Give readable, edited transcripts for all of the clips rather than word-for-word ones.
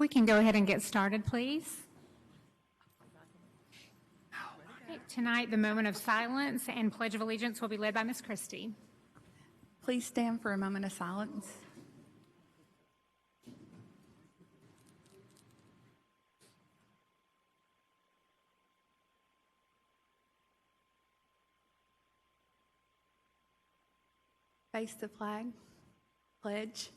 We can go ahead and get started, please. All right, tonight, the moment of silence and Pledge of Allegiance will be led by Ms. Christie. Please stand for a moment of silence. Face the flag. Pledge.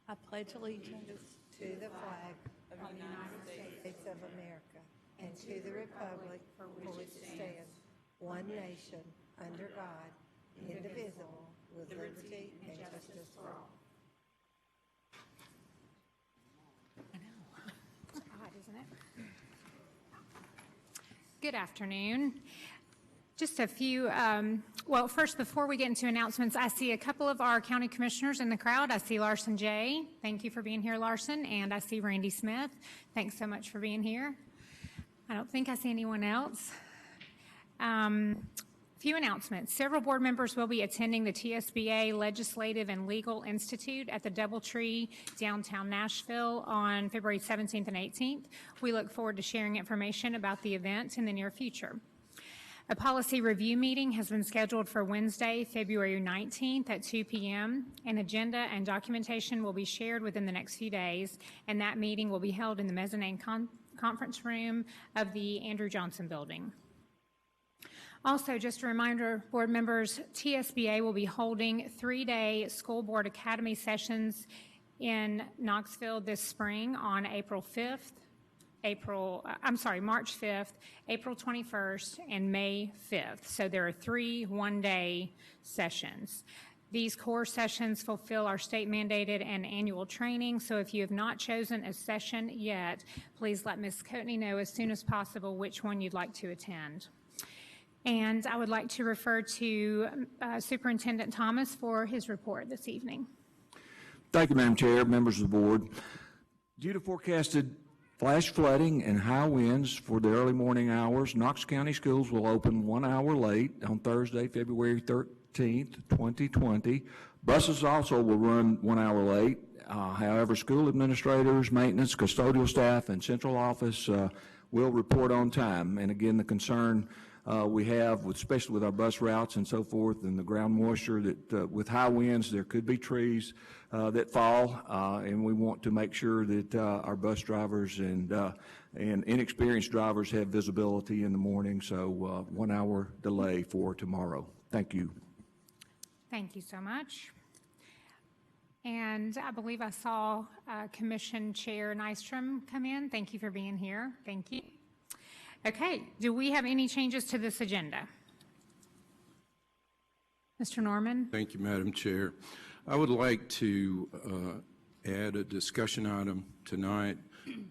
I pledge allegiance to the flag of the United States of America and to the republic for which it stands, one nation, under God, indivisible, with liberty and justice for all. I know. It's odd, isn't it? Good afternoon. Just a few, well, first, before we get into announcements, I see a couple of our county commissioners in the crowd. I see Larson J. Thank you for being here, Larson. And I see Randy Smith. Thanks so much for being here. I don't think I see anyone else. Few announcements. Several board members will be attending the TSBA Legislative and Legal Institute at the Doubletree, downtown Nashville on February 17th and 18th. We look forward to sharing information about the event in the near future. A policy review meeting has been scheduled for Wednesday, February 19th at 2 p.m. An agenda and documentation will be shared within the next few days, and that meeting will be held in the mezzanine conference room of the Andrew Johnson Building. Also, just a reminder, board members, TSBA will be holding 3-day School Board Academy sessions in Knoxville this spring on March 5th, April 21st, and May 5th. So there are 3 one-day sessions. These core sessions fulfill our state-mandated and annual training, so if you have not chosen a session yet, please let Ms. Coatney know as soon as possible which one you'd like to attend. And I would like to refer to Superintendent Thomas for his report this evening. Thank you, Madam Chair, members of the board. Due to forecasted flash flooding and high winds for the early morning hours, Knox County Schools will open 1 hour late on Thursday, February 13th, 2020. Buses also will run 1 hour late. However, school administrators, maintenance, custodial staff, and central office will report on time. And again, the concern we have, especially with our bus routes and so forth, and the ground moisture, that with high winds there could be trees that fall, and we want to make sure that our bus drivers and inexperienced drivers have visibility in the morning. So 1 hour delay for tomorrow. Thank you. Thank you so much. And I believe I saw Commission Chair Nystrom come in. Thank you for being here. Thank you. Okay, do we have any changes to this agenda? Mr. Norman? Thank you, Madam Chair. I would like to add a discussion item tonight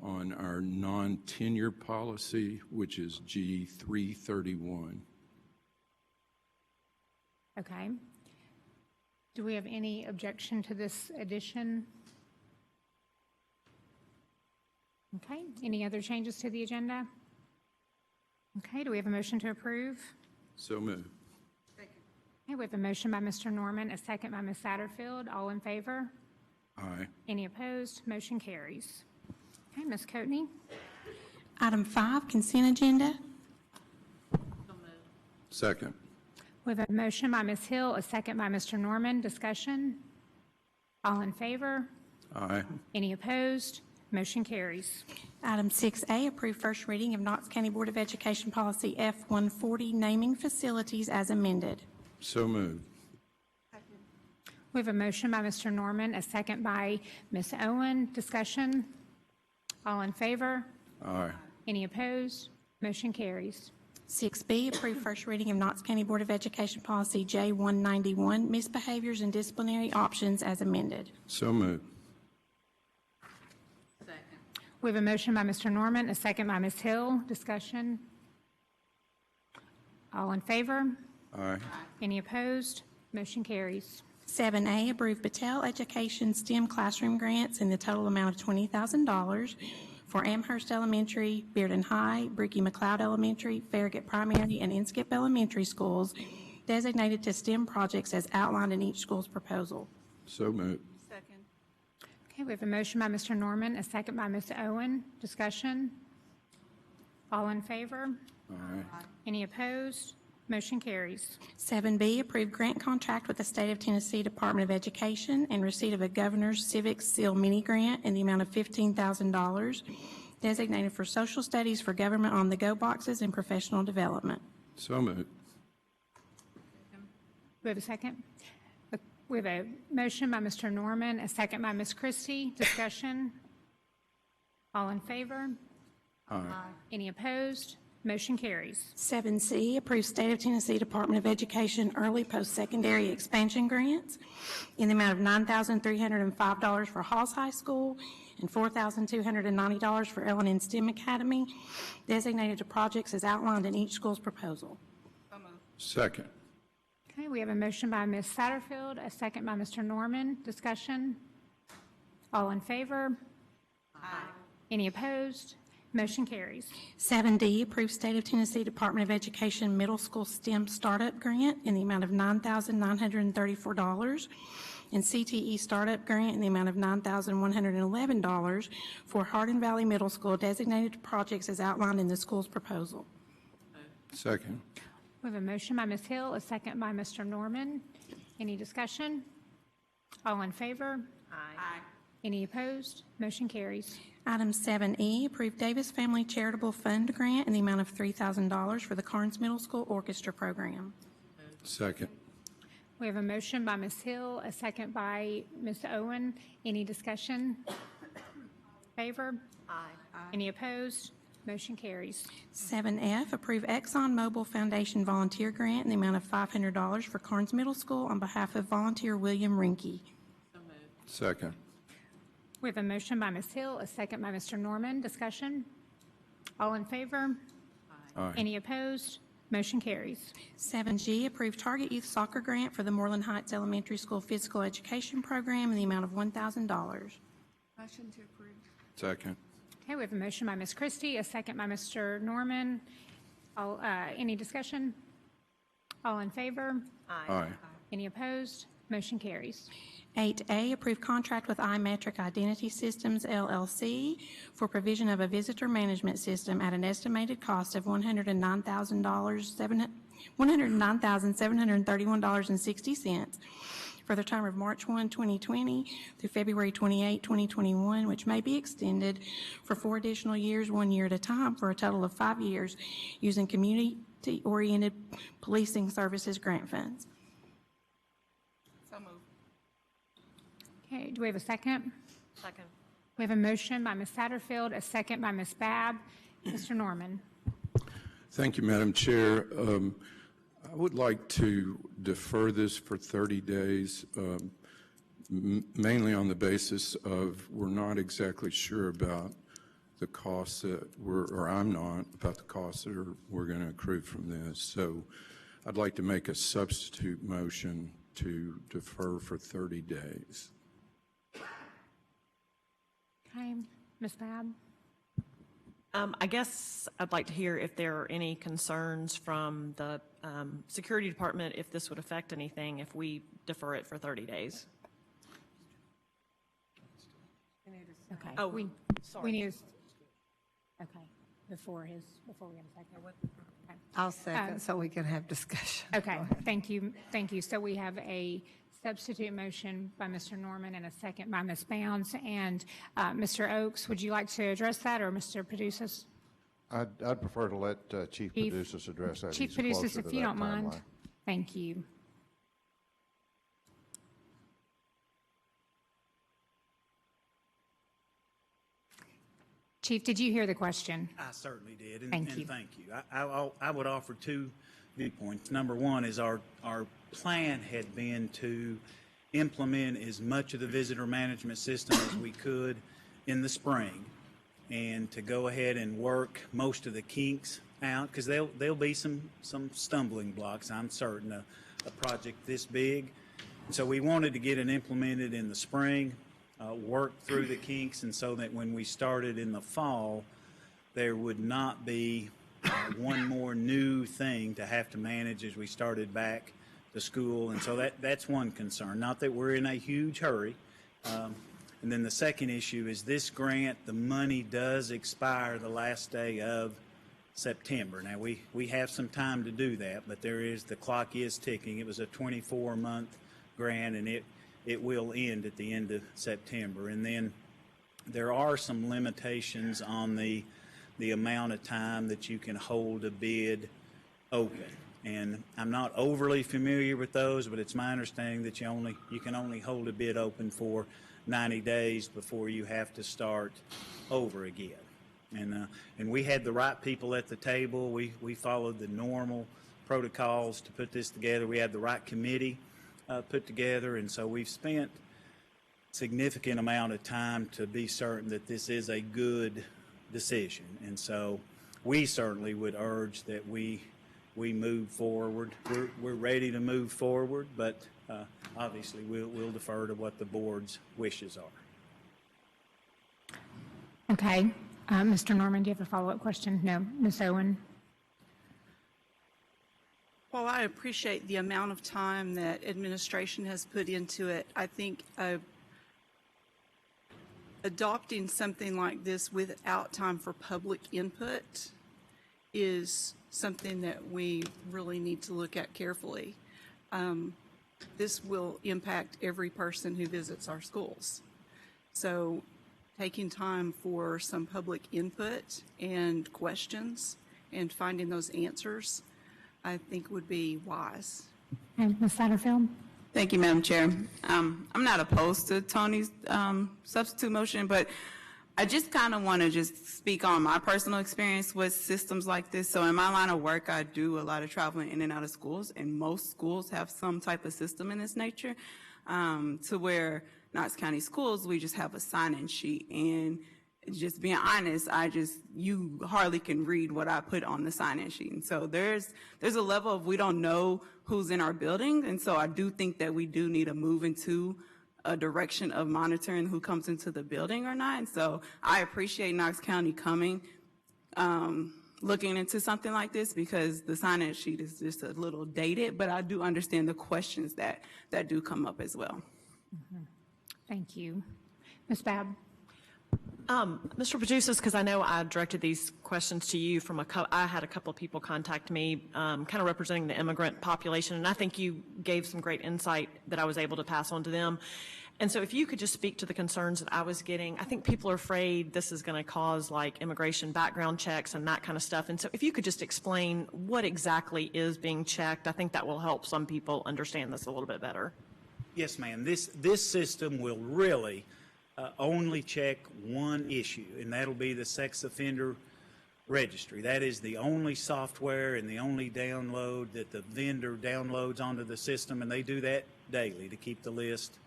on our non-tenure policy, which is G331. Okay. Do we have any objection to this addition? Okay, any other changes to the agenda? Okay, do we have a motion to approve? So moved. Okay, we have a motion by Mr. Norman, a second by Ms. Satterfield. All in favor? Aye. Any opposed? Motion carries. Okay, Ms. Coatney. Item 5, consent agenda. Second. We have a motion by Ms. Hill, a second by Mr. Norman. Discussion? All in favor? Aye. Any opposed? Motion carries. Item 6A, approve first reading of Knox County Board of Education Policy F-140, naming facilities as amended. So moved. We have a motion by Mr. Norman, a second by Ms. Owen. Discussion? All in favor? Aye. Any opposed? Motion carries. 6B, approve first reading of Knox County Board of Education Policy J191, misbehaviors and disciplinary options as amended. So moved. We have a motion by Mr. Norman, a second by Ms. Hill. Discussion? All in favor? Aye. Any opposed? Motion carries. 7A, approve Battelle Education STEM classroom grants in the total amount of $20,000 for Amherst Elementary, Bearden High, Bricky McLeod Elementary, Farragut Primary, and Inskip Elementary schools designated to STEM projects as outlined in each school's proposal. So moved. Okay, we have a motion by Mr. Norman, a second by Ms. Owen. Discussion? All in favor? Aye. Any opposed? Motion carries. 7B, approve grant contract with the State of Tennessee Department of Education and receipt of a Governor's Civic Seal mini grant in the amount of $15,000 designated for social studies for government on-the-go boxes and professional development. So moved. We have a second? We have a motion by Mr. Norman, a second by Ms. Christie. Discussion? All in favor? Aye. Any opposed? Motion carries. 7C, approve State of Tennessee Department of Education early post-secondary expansion grants in the amount of $9,305 for Halls High School and $4,290 for Ellen STEM Academy, designated to projects as outlined in each school's proposal. Second. Okay, we have a motion by Ms. Satterfield, a second by Mr. Norman. Discussion? All in favor? Aye. Any opposed? Motion carries. 7D, approve State of Tennessee Department of Education Middle School STEM Startup Grant in the amount of $9,934 and CTE Startup Grant in the amount of $9,111 for Hardin Valley Middle School, designated to projects as outlined in the school's proposal. Second. We have a motion by Ms. Hill, a second by Mr. Norman. Any discussion? All in favor? Aye. Any opposed? Motion carries. Item 7E, approve Davis Family Charitable Fund Grant in the amount of $3,000 for the Carnes Middle School Orchestra Program. Second. We have a motion by Ms. Hill, a second by Ms. Owen. Any discussion? Favor? Aye. Any opposed? Motion carries. 7F, approve Exxon Mobil Foundation Volunteer Grant in the amount of $500 for Carnes Middle School on behalf of volunteer William Rinke. Second. We have a motion by Ms. Hill, a second by Mr. Norman. Discussion? All in favor? Aye. Any opposed? Motion carries. 7G, approve Target Youth Soccer Grant for the Moreland Heights Elementary School Physical Education Program in the amount of $1,000. Second. Okay, we have a motion by Ms. Christie, a second by Mr. Norman. Any discussion? All in favor? Aye. Any opposed? Motion carries. 8A, approve contract with iMetric Identity Systems LLC for provision of a visitor management system at an estimated cost of $109,731.60 for the term of March 1, 2020 through February 28, 2021, which may be extended for 4 additional years, 1 year at a time, for a total of 5 years, using community-oriented policing services grant funds. Okay, do we have a second? Second. We have a motion by Ms. Satterfield, a second by Ms. Babb. Mr. Norman. Thank you, Madam Chair. I would like to defer this for 30 days, mainly on the basis of we're not exactly sure about the costs that or I'm not, about the costs that we're going to accrue from this. So I'd like to make a substitute motion to defer for 30 days. Okay, Ms. Babb. I guess I'd like to hear if there are any concerns from the security department, if this would affect anything if we defer it for 30 days. Okay. Oh, we sorry. need to, okay, before we have a second. Okay. I'll second so we can have discussion. Okay, thank you, thank you. So we have a substitute motion by Mr. Norman and a second by Ms. Bounds. And Mr. Oakes, would you like to address that, or Mr. Paducas? I'd prefer to let Chief Paducas address that. Chief He's closer Paducas, to if you that don't mind. timeline. Thank you. Chief, did you hear the question? I certainly did, and Thank you. thank you. I would offer 2 viewpoints. Number one is our plan had been to implement as much of the visitor management system as we could in the spring, and to go ahead and work most of the kinks out, because there'll be some stumbling blocks, I'm certain, a project this big. So we wanted to get it implemented in the spring, work through the kinks, and so that when we started in the fall, there would not be one more new thing to have to manage as we started back to school. And so that's one concern. Not that we're in a huge hurry. And then the second issue is this grant, the money does expire the last day of September. Now, we have some time to do that, but the clock is ticking. It was a 24-month grant, and it will end at the end of September. And then there are some limitations on the amount of time that you can hold a bid open. And I'm not overly familiar with those, but it's my understanding that you can only hold a bid open for 90 days before you have to start over again. And we had the right people at the table. We followed the normal protocols to put this together. We had the right committee put together, and so we've spent significant amount of time to be certain that this is a good decision. And so we certainly would urge that we move forward. We're ready to move forward, but obviously we'll defer to what the board's wishes are. Okay. Mr. Norman, do you have a follow-up question? No. Ms. Owen? While I appreciate the amount of time that administration has put into it, I think adopting something like this without time for public input is something that we really need to look at carefully. This will impact every person who visits our schools. So taking time for some public input and questions and finding those answers, I think would be wise. And Ms. Satterfield? Thank you, Madam Chair. I'm not opposed to Tony's substitute motion, but I just kind of want to just speak on my personal experience with systems like this. So in my line of work, I do a lot of traveling in and out of schools, and most schools have some type of system in this nature, to where Knox County Schools, we just have a sign-in sheet. And just being honest, you hardly can read what I put on the sign-in sheet. And so there's a level of we don't know who's in our building. And so I do think that we do need to move into a direction of monitoring who comes into the building or not. And so I appreciate Knox County coming, looking into something like this, because the sign-in sheet is just a little dated, but I do understand the questions that do come up as well. Mm-hmm. Thank you. Ms. Babb? Mr. Petrusas, because I know I directed these questions to you I had a couple of people contact me, kind of representing the immigrant population, and I think you gave some great insight that I was able to pass on to them. And so if you could just speak to the concerns that I was getting, I think people are afraid this is going to cause like immigration background checks and that kind of stuff. And so if you could just explain what exactly is being checked, I think that will help some people understand this a little bit better. Yes, ma'am. This system will really only check one issue, and that'll be the sex offender registry. That is the only software and the only download that the vendor downloads onto the system, and they do that daily to keep the list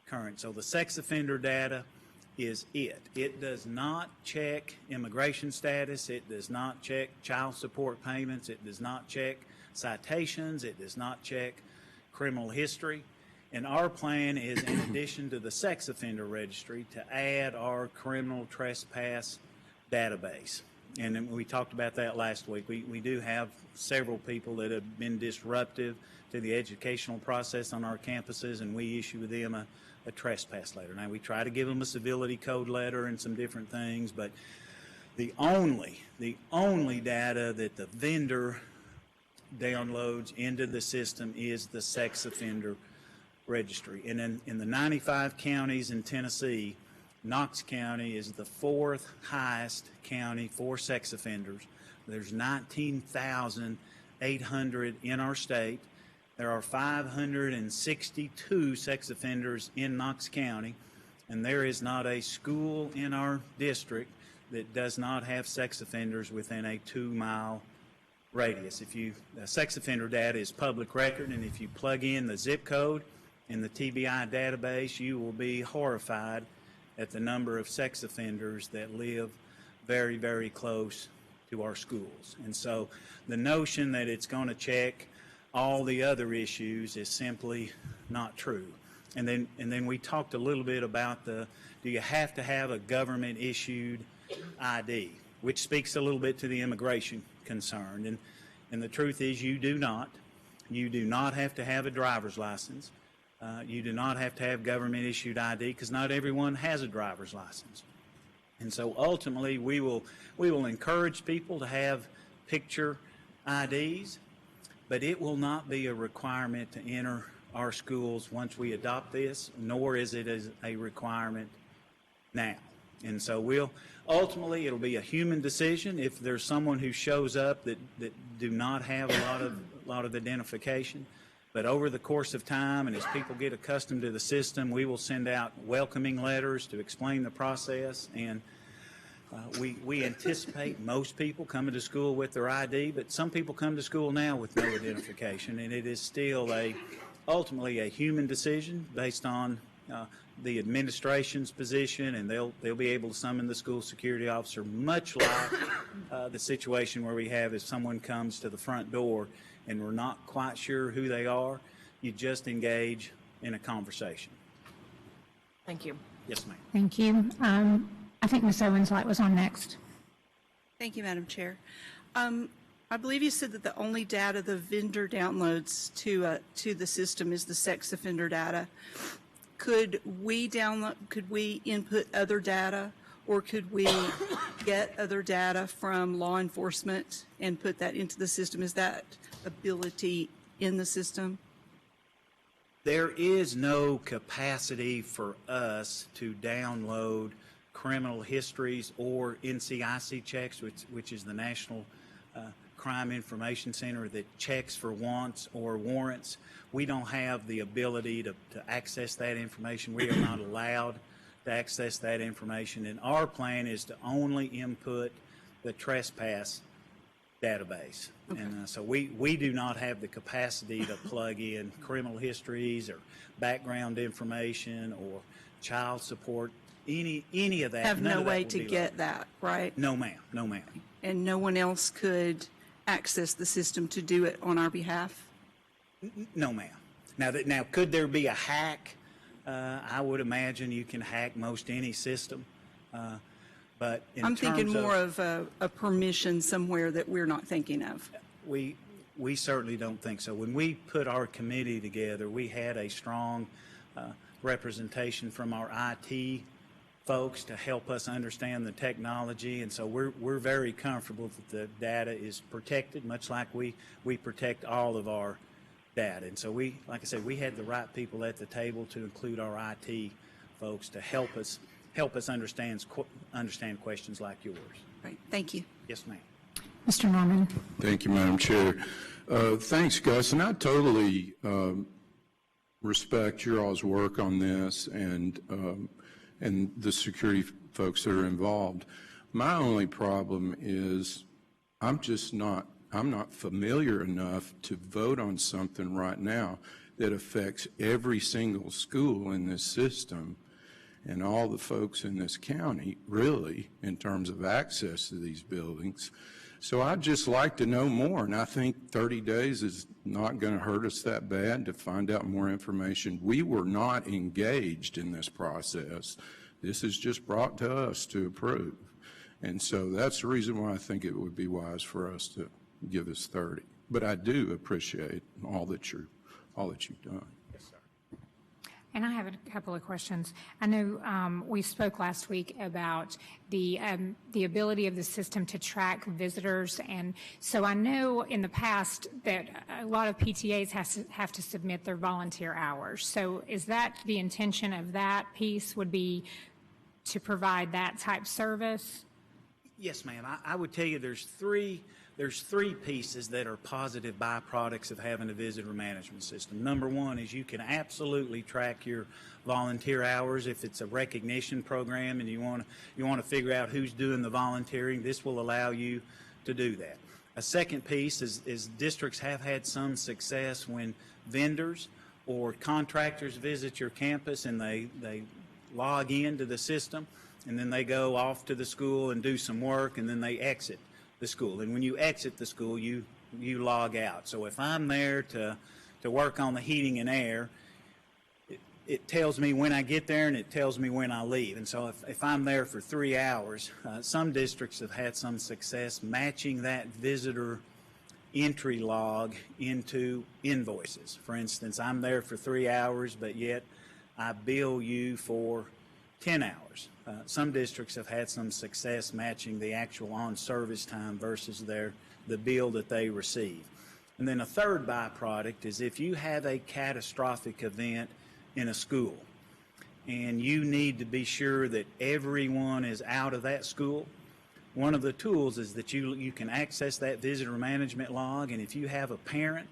current. So the sex offender data is it. It does not check immigration status. It does not check child support payments. It does not check citations. It does not check criminal history. And our plan is, in addition to the sex offender registry, to add our criminal trespass database. And we talked about that last week. We do have several people that have been disruptive to the educational process on our campuses, and we issue them a trespass letter. Now, we try to give them a civility code letter and some different things, but the only data that the vendor downloads into the system is the sex offender registry. And in the 95 counties in Tennessee, Knox County is the fourth highest county for sex offenders. There's 19,800 in our state. There are 562 sex offenders in Knox County, and there is not a school in our district that does not have sex offenders within a 2-mile radius. Sex offender data is public record, and if you plug in the zip code in the TBI database, you will be horrified at the number of sex offenders that live very, very close to our schools. And so the notion that it's going to check all the other issues is simply not true. And then we talked a little bit about do you have to have a government issued ID, which speaks a little bit to the immigration concern. And the truth is you do not. You do not have to have a driver's license You do not have to have government-issued ID because not everyone has a driver's license. And so ultimately, we will encourage people to have picture IDs, but it will not be a requirement to enter our schools once we adopt this, nor is it as a requirement now. And so ultimately, it'll be a human decision. If there's someone who shows up that do not have a lot of identification, but over the course of time and as people get accustomed to the system, we will send out welcoming letters to explain the process. And we anticipate most people coming to school with their ID, but some people come to school now with no identification, and it is still ultimately a human decision based on the administration's position, and they'll be able to summon the school security officer, much like the situation where we have if someone comes to the front door and we're not quite sure who they are. You just engage in a conversation. Thank you. Yes, ma'am. Thank you. I think Ms. Owens-Light was on next. Thank you, Madam Chair. I believe you said that the only data the vendor downloads to the system is the sex offender data. Could we input other data, or could we get other data from law enforcement and put that into the system? Is that ability in the system? There is no capacity for us to download criminal histories or NCIC checks, which is the National Crime Information Center that checks for wants or warrants. We don't have the ability to access that information. We are not allowed to access that information. And our plan is to only input the trespass database. Okay. And so we do not have the capacity to plug in criminal histories or background information or child support, any of that. Have no way to get that, right? No, ma'am. No, ma'am. And no one else could access the system to do it on our behalf? No, ma'am. Now, could there be a hack? I would imagine you can hack most any system. But I'm thinking more of a permission somewhere that we're not thinking of. We certainly don't think so. When we put our committee together, we had a strong representation from our IT folks to help us understand the technology, and so we're very comfortable that the data is protected, much like we protect all of our data. And so like I said, we had the right people at the table to include our IT folks to help us understand questions like yours. Right. Thank you. Yes, ma'am. Mr. Norman. Thank you, Madam Chair. Thanks, Gus, and I totally respect your all's work on this and the security folks that are involved. My only problem is I'm not familiar enough to vote on something right now that affects every single school in this system and all the folks in this county, really, in terms of access to these buildings. So I'd just like to know more, and I think 30 days is not going to hurt us that bad to find out more information. We were not engaged in this process. This is just brought to us to approve. And so that's the reason why I think it would be wise for us to give us 30. But I do appreciate all that you've done. And I have a couple of questions. I know we spoke last week about the ability of the system to track visitors, and so I know in the past that a lot of PTAs have to submit their volunteer hours. So is that the intention of that piece, would be to provide that type service? Yes, ma'am. I would tell you there's three pieces that are positive byproducts of having a visitor management system. Number one is you can absolutely track your volunteer hours. If it's a recognition program and you want to figure out who's doing the volunteering, this will allow you to do that. A second piece is districts have had some success when vendors or contractors visit your campus and they log into the system and then they go off to the school and do some work and then they exit the school. And when you exit the school, you log out. So if I'm there to work on the heating and air, it tells me when I get there and it tells me when I leave. And so if I'm there for 3 hours, some districts have had some success matching that visitor entry log into invoices. For instance, I'm there for 3 hours, but yet I bill you for 10 hours. Some districts have had some success matching the actual on-service time versus the bill that they receive. And then a third byproduct is if you have a catastrophic event in a school and you need to be sure that everyone is out of that school, one of the tools is that you can access that visitor management log, and if you have a parent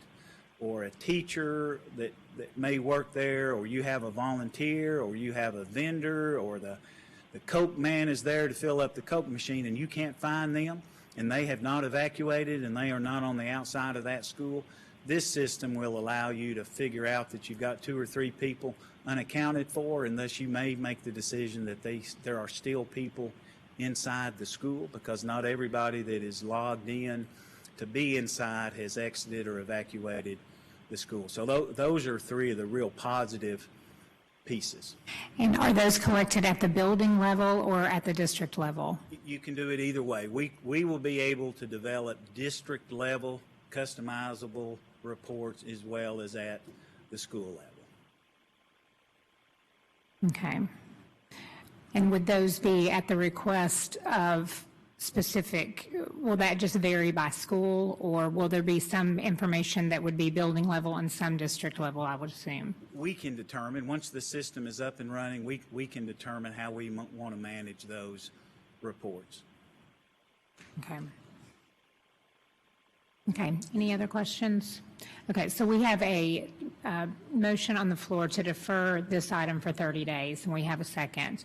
or a teacher that may work there, or you have a volunteer, or you have a vendor, or the Coke man is there to fill up the Coke machine and you can't find them, and they have not evacuated and they are not on the outside of that school, this system will allow you to figure out that you've got 2 or 3 people unaccounted for, and thus you may make the decision that there are still people inside the school, because not everybody that is logged in to be inside has exited or evacuated the school. So those are 3 of the real positive pieces. And are those collected at the building level or at the district level? You can do it either way. We will be able to develop district level customizable reports as well as at the school level. Okay. And would those be at the request of specific, will that just vary by school, or will there be some information that would be building level and some district level, I would assume? We can determine, once the system is up and running, we can determine how we want to manage those reports. Okay. Okay, any other questions? Okay, so we have a motion on the floor to defer this item for 30 days, and we have a second.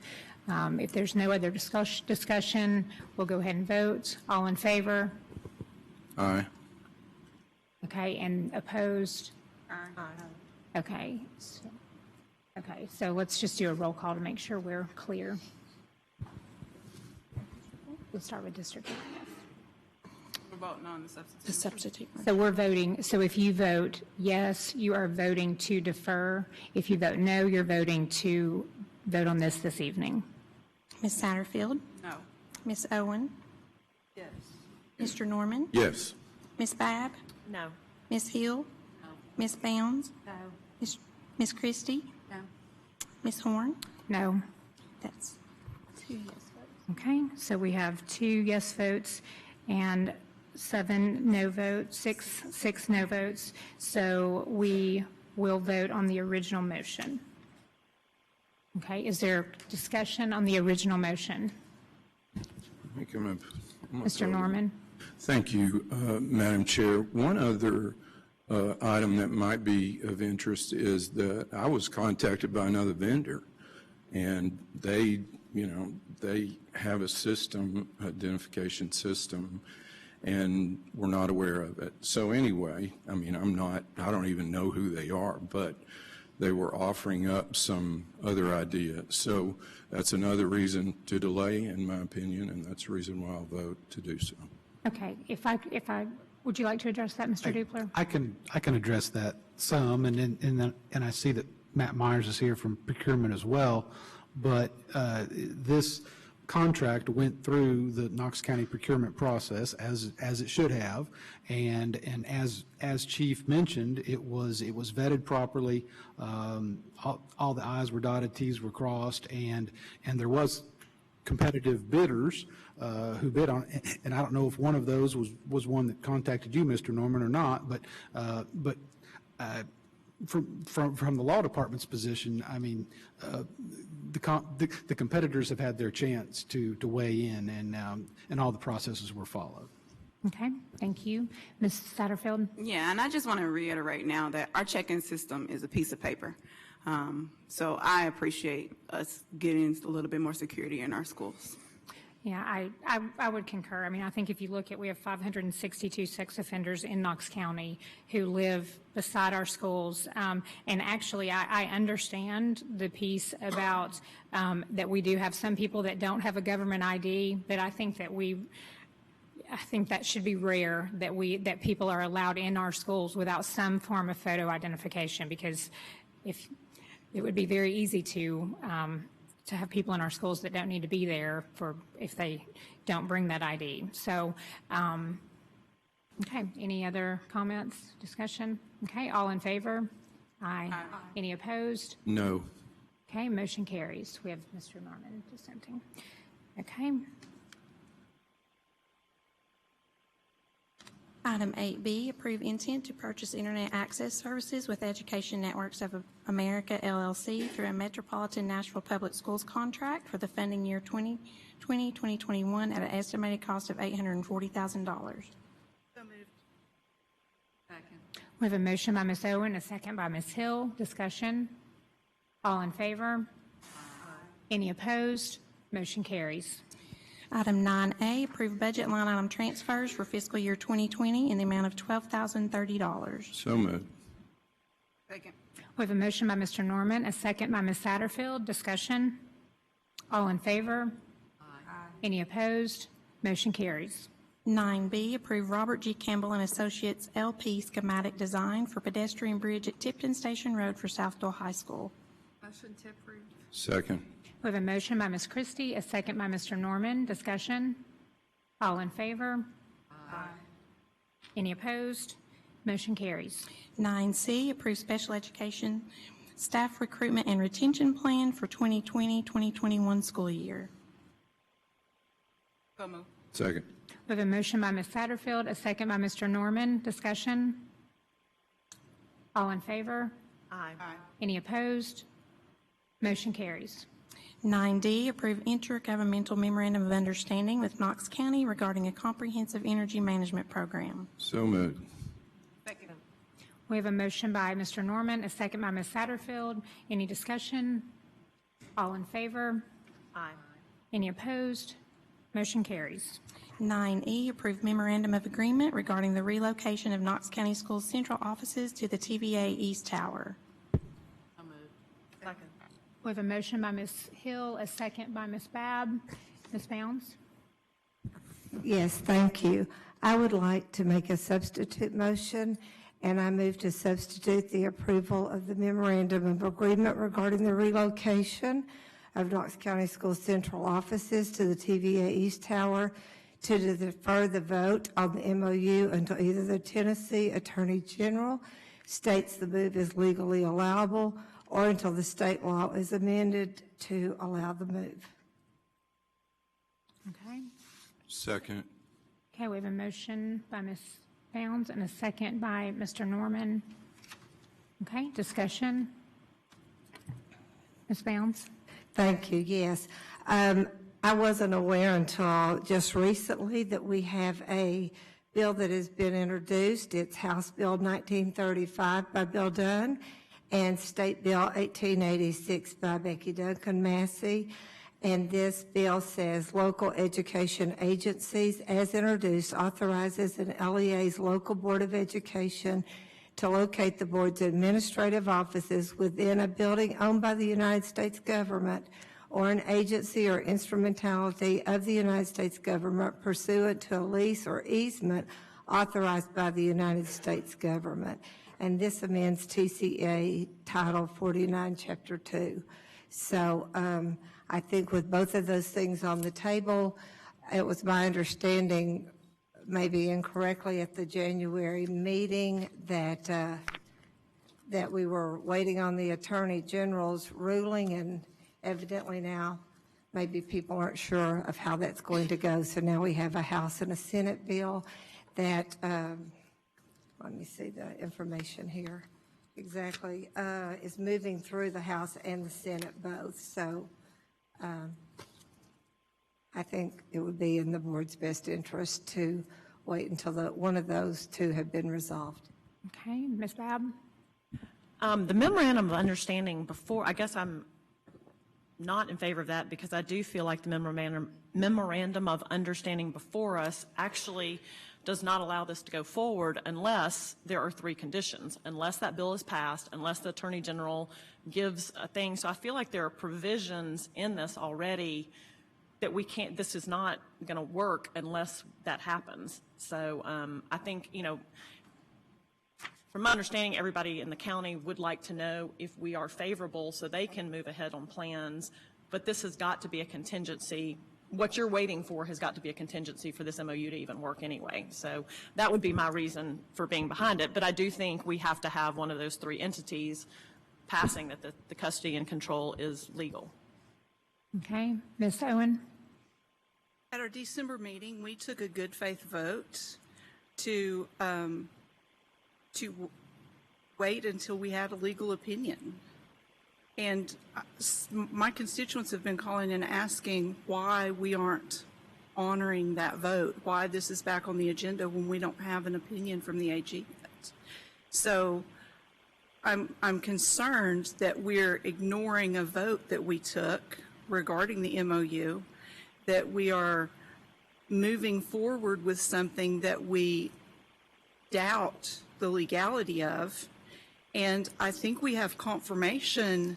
If there's no other discussion, we'll go ahead and vote. All in favor? Aye. Okay, and opposed? Okay. So let's just do a roll call to make sure we're clear. We'll start with District 1. We're voting on the substitute. The substitute. So we're voting, so if you vote yes, you are voting to defer. If you vote no, you're voting to vote on this evening. Ms. Satterfield? No. Ms. Owen? Yes. Mr. Norman? Yes. Ms. Babb? No. Ms. Hill? No. Ms. Bounds? No. Ms. Christie? No. Ms. Horn? No. That's 2 yes votes. Okay, so we have 2 yes votes and 7 no votes, six no votes. So we will vote on the original motion. Okay, is there discussion on the original motion? Mr. Norman? Thank you, Madam Chair. One other item that might be of interest is that I was contacted by another vendor, and they have a system, identification system, and we're not aware of it. So anyway, I mean, I don't even know who they are, but they were offering up some other idea. So that's another reason to delay, in my opinion, and that's the reason why I'll vote to do so. Okay, would you like to address that, Mr. Dupler? I can address that some, and I see that Matt Myers is here from procurement as well, but this contract went through the Knox County procurement process as it should have, and as Chief mentioned, it was vetted properly. All the I's were dotted, T's were crossed, and there was competitive bidders who bid on it, and I don't know if one of those was one that contacted you, Mr. Norman, or not, but from the law department's position, I mean, the competitors have had their chance to weigh in, and all the processes were followed. Okay, thank you. Ms. Satterfield? Yeah, and I just want to reiterate now that our check-in system is a piece of paper. So I appreciate us getting a little bit more security in our schools. Yeah, I would concur. I mean, I think if you look at, we have 562 sex offenders in Knox County who live beside our schools. And actually, I understand the piece about that we do have some people that don't have a government ID, but I think that should be rare that people are allowed in our schools without some form of photo identification, because if it would be very easy to have people in our schools that don't need to be there if they don't bring that ID. So Okay, any other comments, discussion? Okay, all in favor? Aye. Any opposed? No. Okay, motion carries. We have Mr. Norman dissenting. Okay. Item 8B, approve intent to purchase internet access services with Education Networks of America LLC through a Metropolitan Nashville Public Schools contract for the funding year 2020-2021 at an estimated cost of $840,000. We have a motion by Ms. Owen, a second by Ms. Hill. Discussion? All in favor? Any opposed? Motion carries. Item 9A, approve budget line item transfers for fiscal year 2020 in the amount of $12,030. So moved. We have a motion by Mr. Norman, a second by Ms. Satterfield. Discussion? All in favor? Any opposed? Motion carries. 9B, approve Robert G. Campbell and Associates LP schematic design for pedestrian bridge at Tipton Station Road for Southdale High School. Motion to approve. Second. We have a motion by Ms. Christie, a second by Mr. Norman. Discussion? All in favor? Any opposed? Motion carries. 9C, approve special education staff recruitment and retention plan for 2020-2021 school year. So moved. Second. We have a motion by Ms. Satterfield, a second by Mr. Norman. Discussion? All in favor? Aye. Any opposed? Motion carries. 9D, approve intergovernmental memorandum of understanding with Knox County regarding a comprehensive energy management program. So moved. We have a motion by Mr. Norman, a second by Ms. Satterfield. Any discussion? All in favor? Aye. Any opposed? Motion carries. 9E, approve memorandum of agreement regarding the relocation of Knox County Schools central offices to the TVA East Tower. Second. We have a motion by Ms. Hill, a second by Ms. Babb. Ms. Bounds? Yes, thank you. I would like to make a substitute motion, and I move to substitute the approval of the memorandum of agreement regarding the relocation of Knox County Schools central offices to the TVA East Tower to defer the vote on the MOU until either the Tennessee Attorney General states the move is legally allowable or until the state law is amended to allow the move. Okay. Second. Okay, we have a motion by Ms. Bounds and a second by Mr. Norman. Okay, discussion? Ms. Bounds? Thank you, yes. I wasn't aware until just recently that we have a bill that has been introduced. It's House Bill 1935 by Bill Dunn and State Bill 1886 by Becky Duncan Massey. And this bill says local education agencies, as introduced, authorizes an LEA's local board of education to locate the board's administrative offices within a building owned by the United States government or an agency or instrumentality of the United States government pursuant to a lease or easement authorized by the United States government. And this amends TCA Title 49, Chapter 2. So I think with both of those things on the table, it was my understanding, maybe incorrectly at the January meeting, that that we were waiting on the Attorney General's ruling, and evidently now maybe people aren't sure of how that's going to go. So now we have a House and a Senate bill that, let me see the information here exactly, is moving through the House and the Senate both. So I think it would be in the board's best interest to wait until one of those two have been resolved. Okay, Ms. Babb? The memorandum of understanding before, I guess I'm not in favor of that because I do feel like the memorandum of understanding before us actually does not allow this to go forward unless there are three conditions, unless that bill is passed, unless the Attorney General gives a thing. So I feel like there are provisions in this already that we can't, this is not going to work unless that happens. So I think, you know, from my understanding, everybody in the county would like to know if we are favorable so they can move ahead on plans, but this has got to be a contingency what you're waiting for has got to be a contingency for this MOU to even work anyway. So that would be my reason for being behind it. But I do think we have to have one of those three entities passing that the custody and control is legal. Okay, Ms. Owen? At our December meeting, we took a good faith vote to wait until we had a legal opinion. And my constituents have been calling and asking why we aren't honoring that vote, why this is back on the agenda when we don't have an opinion from the AG yet. So I'm concerned that we're ignoring a vote that we took regarding the MOU, that we are moving forward with something that we doubt the legality of. And I think we have confirmation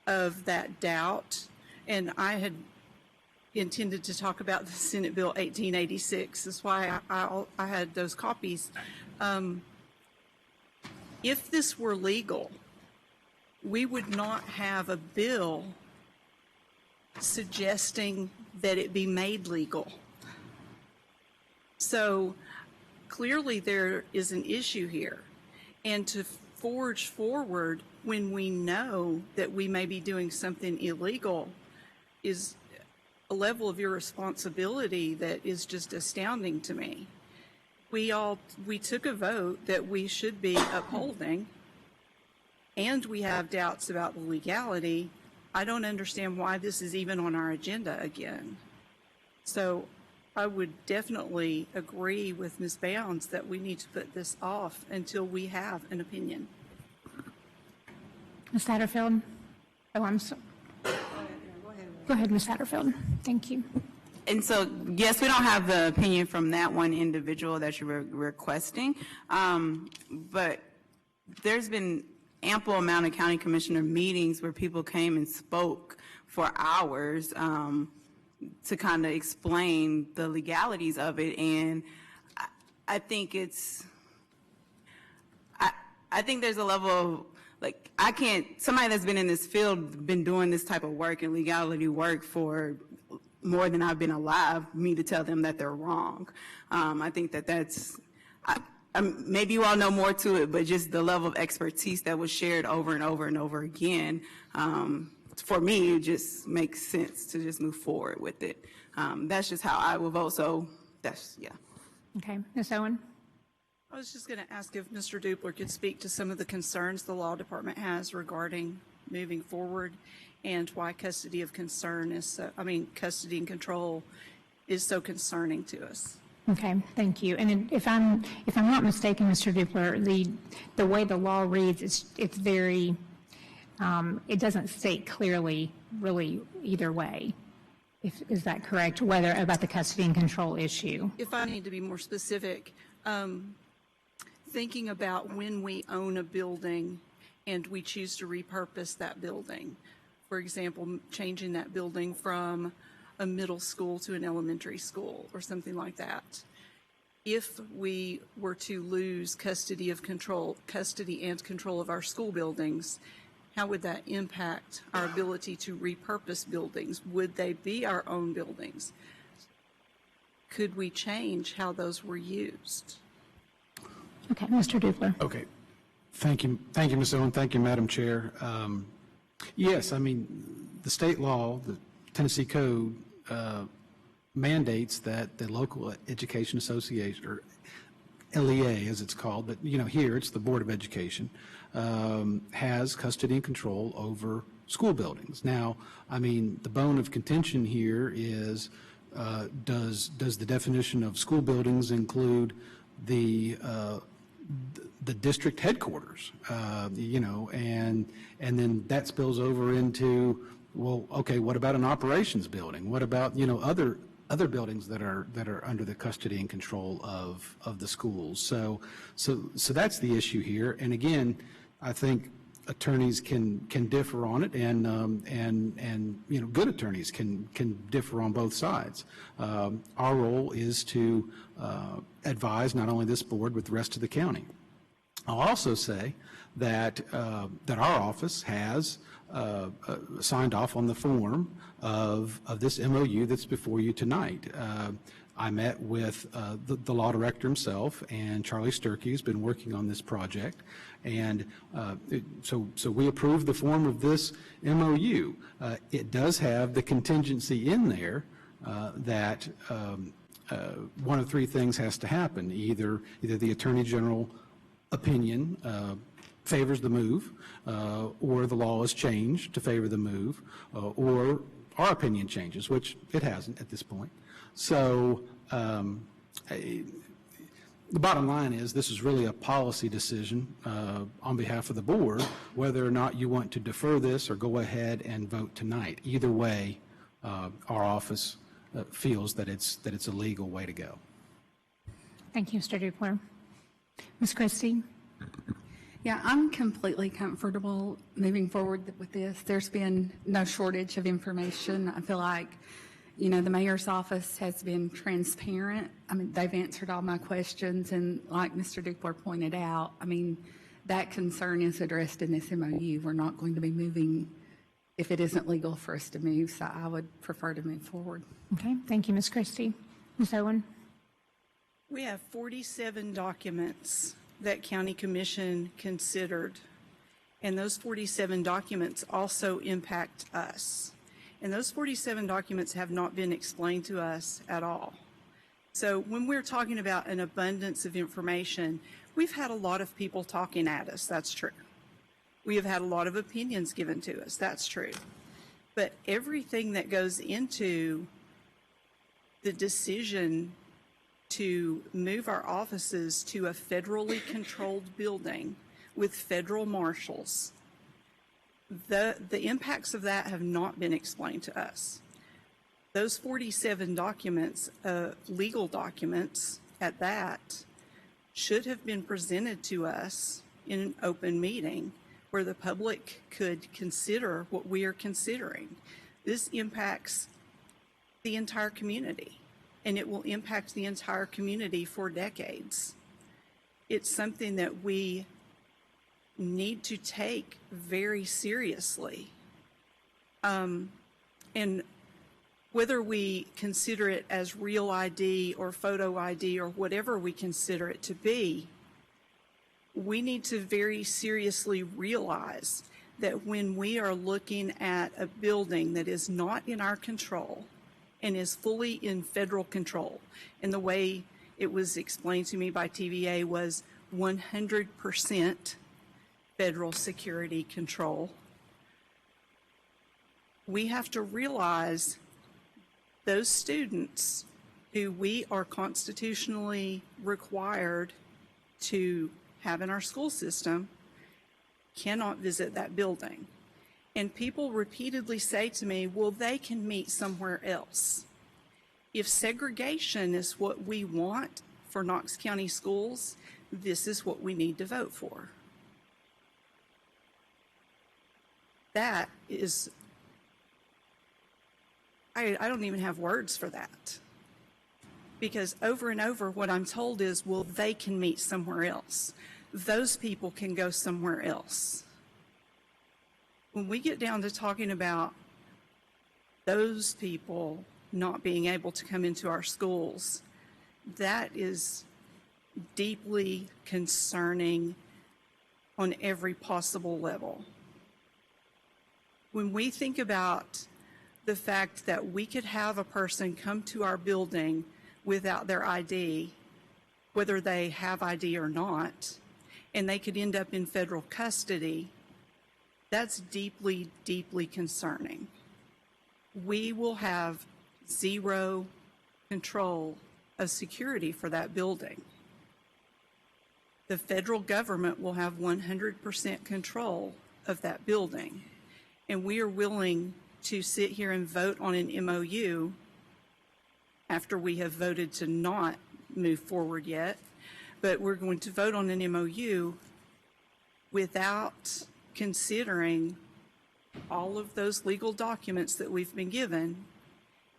of that doubt. And I had intended to talk about the Senate Bill 1886. That's why I had those copies. If this were legal, we would not have a bill suggesting that it be made legal. So clearly there is an issue here. And to forge forward when we know that we may be doing something illegal is a level of irresponsibility that is just astounding to me. We took a vote that we should be upholding, and we have doubts about the legality. I don't understand why this is even on our agenda again. So I would definitely agree with Ms. Bounds that we need to put this off until we have an opinion. Ms. Satterfield? Oh, I'm sorry. Go ahead, Ms. Satterfield. Thank you. And so, yes, we don't have the opinion from that one individual that you're requesting, but there's been ample amount of county commissioner meetings where people came and spoke for hours to kind of explain the legalities of it. And I think I think there's a level of, like, somebody that's been in this field, been doing this type of work and legality work for more than I've been alive, me to tell them that they're wrong. I think that's, maybe you all know more to it, but just the level of expertise that was shared over and over and over again, for me, it just makes sense to just move forward with it. That's just how I will vote, so that's, yeah. Okay, Ms. Owen? I was just going to ask if Mr. Dupler could speak to some of the concerns the law department has regarding moving forward and why custody of concern is so, custody and control is so concerning to us. Okay, thank you. And if I'm not mistaken, Mr. Dupler, the way the law reads, it's very, it doesn't state clearly really either way. Is that correct? Whether about the custody and control issue? If I need to be more specific, thinking about when we own a building and we choose to repurpose that building. For example, changing that building from a middle school to an elementary school or something like that. If we were to lose custody and control of our school buildings, how would that impact our ability to repurpose buildings? Would they be our own buildings? Could we change how those were used? Okay, Mr. Dupler. Okay. Thank you, Ms. Owen. Thank you, Madam Chair. Yes, the state law, the Tennessee Code, mandates that the local education association, or LEA as it's called, but here it's the Board of Education, has custody and control over school buildings. Now, the bone of contention here is, does the definition of school buildings include the district headquarters, and then that spills over into, well, okay, what about an operations building? What about, other buildings that are under the custody and control of the schools? So that's the issue here. And again, I think attorneys can differ on it, and good attorneys can differ on both sides. Our role is to advise not only this board but the rest of the county. I'll also say that our office has signed off on the form of this MOU that's before you tonight. I met with the law director himself and Charlie Sturkey, who's been working on this project. And so we approved the form of this MOU. It does have the contingency in there that one of three things has to happen. Either the Attorney General opinion favors the move, or the law is changed to favor the move, or our opinion changes, which it hasn't at this point. So the bottom line is this is really a policy decision on behalf of the board, whether or not you want to defer this or go ahead and vote tonight. Either way, our office feels that it's a legal way to go. Thank you, Mr. Dupler. Ms. Christie? Yeah, I'm completely comfortable moving forward with this. There's been no shortage of information. I feel like, you know, the mayor's office has been transparent. I mean, they've answered all my questions, and like Mr. Dupler pointed out, I mean, that concern is addressed in this MOU. We're not going to be moving if it isn't legal for us to move, so I would prefer to move forward. Okay, thank you, Ms. Christie. Ms. Owen? We have 47 documents that County Commission considered, and those 47 documents also impact us. And those 47 documents have not been explained to us at all. So when we're talking about an abundance of information, we've had a lot of people talking at us, that's true. We have had a lot of opinions given to us, that's true. But everything that goes into the decision to move our offices to a federally controlled building with federal marshals, the impacts of that have not been explained to us. Those 47 documents, legal documents at that, should have been presented to us in an open meeting where the public could consider what we are considering. This impacts the entire community, and it will impact the entire community for decades. It's something that we need to take very seriously. And whether we consider it as real ID or photo ID or whatever we consider it to be, we need to very seriously realize that when we are looking at a building that is not in our control and is fully in federal control, and the way it was explained to me by TVA was 100% federal security control, we have to realize those students who we are constitutionally required to have in our school system cannot visit that building. And people repeatedly say to me, well, they can meet somewhere else. If segregation is what we want for Knox County schools, this is what we need to vote for. That is, I don't even have words for that. Because over and over what I'm told is, well, they can meet somewhere else. Those people can go somewhere else. When we get down to talking about those people not being able to come into our schools, that is deeply concerning on every possible level. When we think about the fact that we could have a person come to our building without their ID, whether they have ID or not, and they could end up in federal custody, that's deeply, deeply concerning. We will have zero control of security for that building. The federal government will have 100% control of that building. And we are willing to sit here and vote on an MOU after we have voted to not move forward yet, but we're going to vote on an MOU without considering all of those legal documents that we've been given,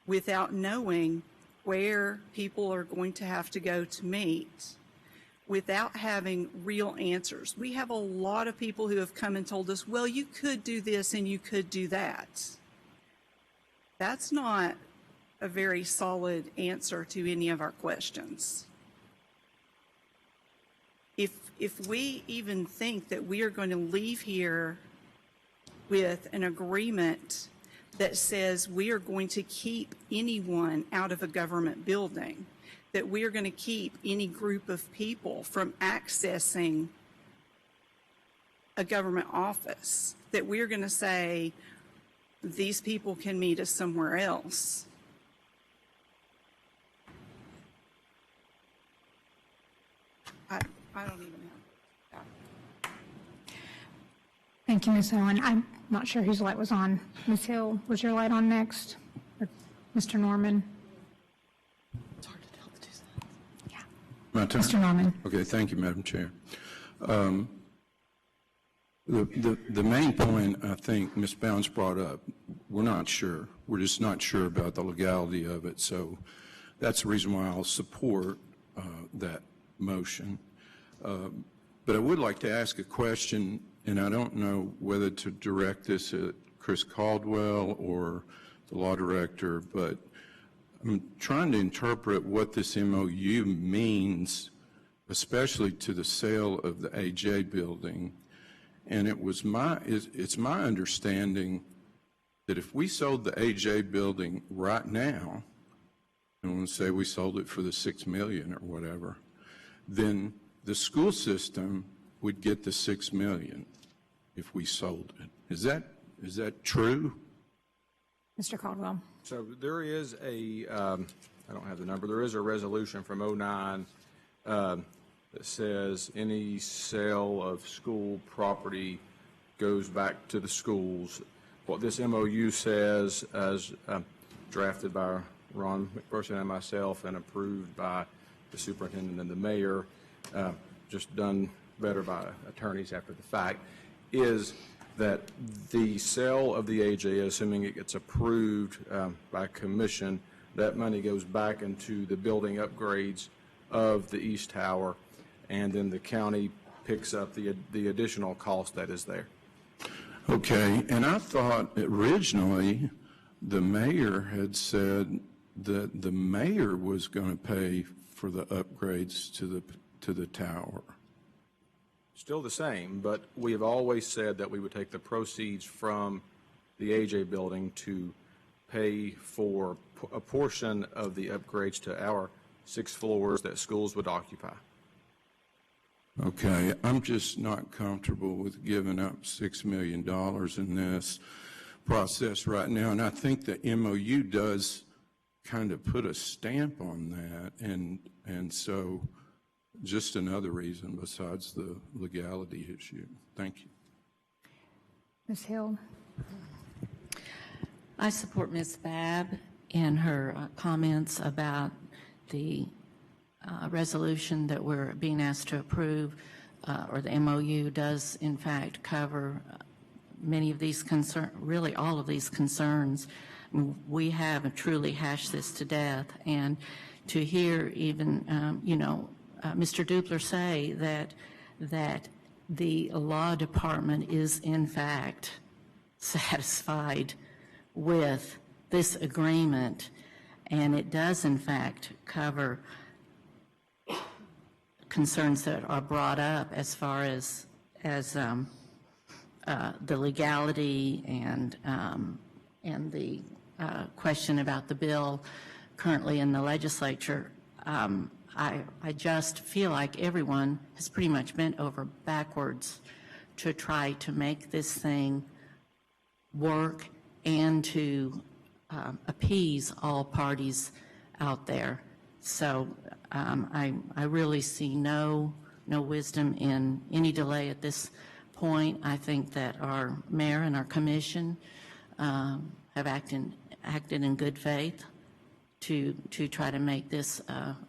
without knowing where people are going to have to go to meet, without having real answers. We have a lot of people who have come and told us, well, you could do this and you could do that. That's not a very solid answer to any of our questions. If we even think that we are going to leave here with an agreement that says we are going to keep anyone out of a government building, that we are going to keep any group of people from accessing a government office, that we're going to say these people can meet us somewhere else. I don't even know. Thank you, Ms. Owen. I'm not sure whose light was on. Ms. Hill, was your light on next? Or Mr. Norman? It's hard to tell the two sides. Yeah. My turn? Mr. Norman. Okay, thank you, Madam Chair. The main point I think Ms. Bounds brought up, we're not sure. We're just not sure about the legality of it. So that's the reason why I'll support that motion. But I would like to ask a question, and I don't know whether to direct this at Chris Caldwell or the law director, but I'm trying to interpret what this MOU means, especially to the sale of the AJ building. And it's my understanding that if we sold the AJ building right now, and we'll say we sold it for the $6 million or whatever, then the school system would get the $6 million if we sold it. Is that true? Mr. Caldwell. So there is I don't have the number, there is a resolution from '09 that says any sale of school property goes back to the schools. What this MOU says, as drafted by Ron McPherson and myself and approved by the superintendent and the mayor, just done better by attorneys after the fact, is that the sale of the AJ, assuming it gets approved by commission, that money goes back into the building upgrades of the East Tower, and then the county picks up the additional cost that is there. Okay, and I thought originally the mayor had said that the mayor was going to pay for the upgrades to the tower. Still the same, but we have always said that we would take the proceeds from the AJ building to pay for a portion of the upgrades to our 6 floors that schools would occupy. Okay, I'm just not comfortable with giving up $6 million in this process right now, and I think the MOU does kind of put a stamp on that, and so just another reason besides the legality issue. Thank you. Ms. Hill. I support Ms. Babb in her comments about the resolution that we're being asked to approve, or the MOU does in fact cover many of these concerns, really all of these concerns. We have truly hashed this to death, and to hear even, Mr. Dupler say that the law department is in fact satisfied with this agreement, and it does in fact cover concerns that are brought up as far as the legality and the question about the bill currently in the legislature. I just feel like everyone has pretty much bent over backwards to try to make this thing work and to appease all parties out there. So I really see no wisdom in any delay at this point. I think that our mayor and our commission have acted in good faith to try to make this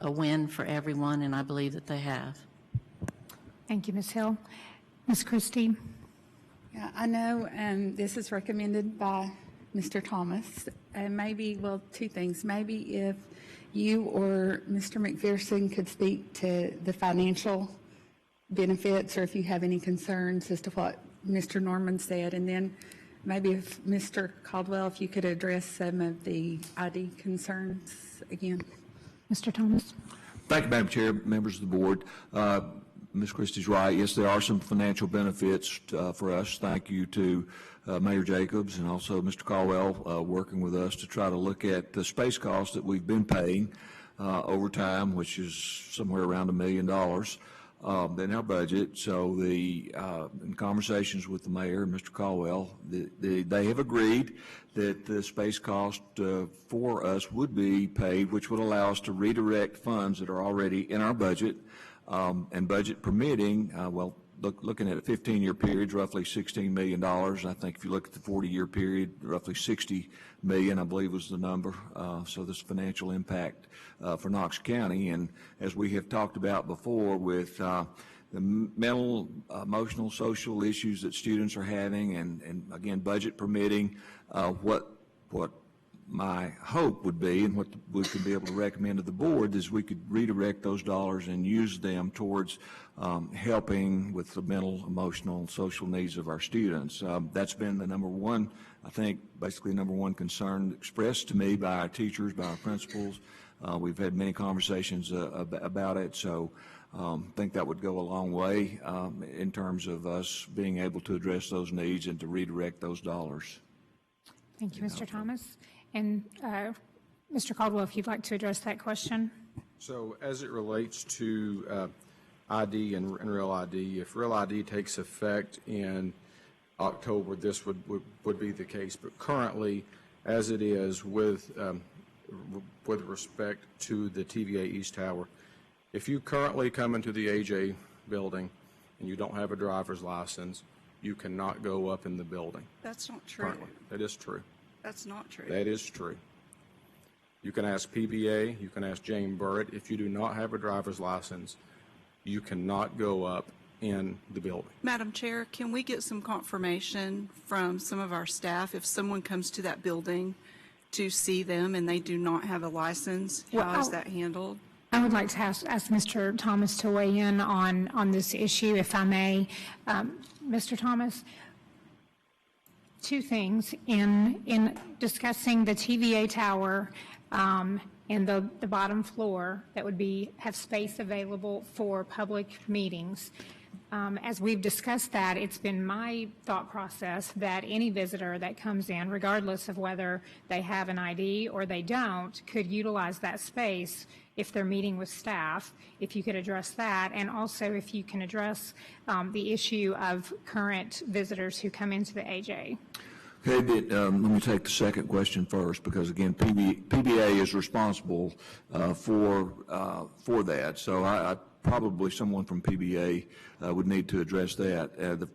a win for everyone, and I believe that they have. Thank you, Ms. Hill. Ms. Christie. Yeah, I know this is recommended by Mr. Thomas, and maybe, well, two things. Maybe you or Mr. McPherson could speak to the financial benefits, or if you have any concerns as to what Mr. Norman said. And then maybe if Mr. Caldwell, if you could address some of the ID concerns again. Mr. Thomas? Thank you, Madam Chair, members of the board. Ms. Christie's right. Yes, there are some financial benefits for us. Thank you to Mayor Jacobs and also Mr. Caldwell working with us to try to look at the space costs that we've been paying over time, which is somewhere around $1 million in our budget. So in conversations with the mayor and Mr. Caldwell, they have agreed that the space cost for us would be paid, which would allow us to redirect funds that are already in our budget. And budget permitting, looking at a 15-year period, roughly $16 million. I think if you look at the 40-year period, roughly $60 million, I believe was the number. So this financial impact for Knox County. And as we have talked about before with the mental, emotional, social issues that students are having, and again, budget permitting, what my hope would be, and what we could be able to recommend to the board, is we could redirect those dollars and use them towards helping with the mental, emotional, and social needs of our students. That's been the number one, I think, basically number one concern expressed to me by our teachers, by our principals. We've had many conversations about it, so I think that would go a long way in terms of us being able to address those needs and to redirect those dollars. Thank you, Mr. Thomas. And Mr. Caldwell, if you'd like to address that question. So as it relates to ID and Real ID, if Real ID takes effect in October, this would be the case. But currently, as it is with respect to the TVA East Tower, if you currently come into the AJ building and you don't have a driver's license, you cannot go up in the building. That's not true. Currently. That is true. That's not true. That is true. You can ask PBA, you can ask Jane Burritt. If you do not have a driver's license, you cannot go up in the building. Madam Chair, can we get some confirmation from some of our staff if someone comes to that building to see them and they do not have a license? How is that handled? I would like to ask Mr. Thomas to weigh in on this issue, if I may. Mr. Thomas, two things. In discussing the TVA tower and the bottom floor that would have space available for public meetings, as we've discussed that, it's been my thought process that any visitor that comes in, regardless of whether they have an ID or they don't, could utilize that space if they're meeting with staff, if you could address that, and also if you can address the issue of current visitors who come into the AJ. Okay, let me take the second question first, because again, PBA is responsible for that. So I probably someone from PBA would need to address that.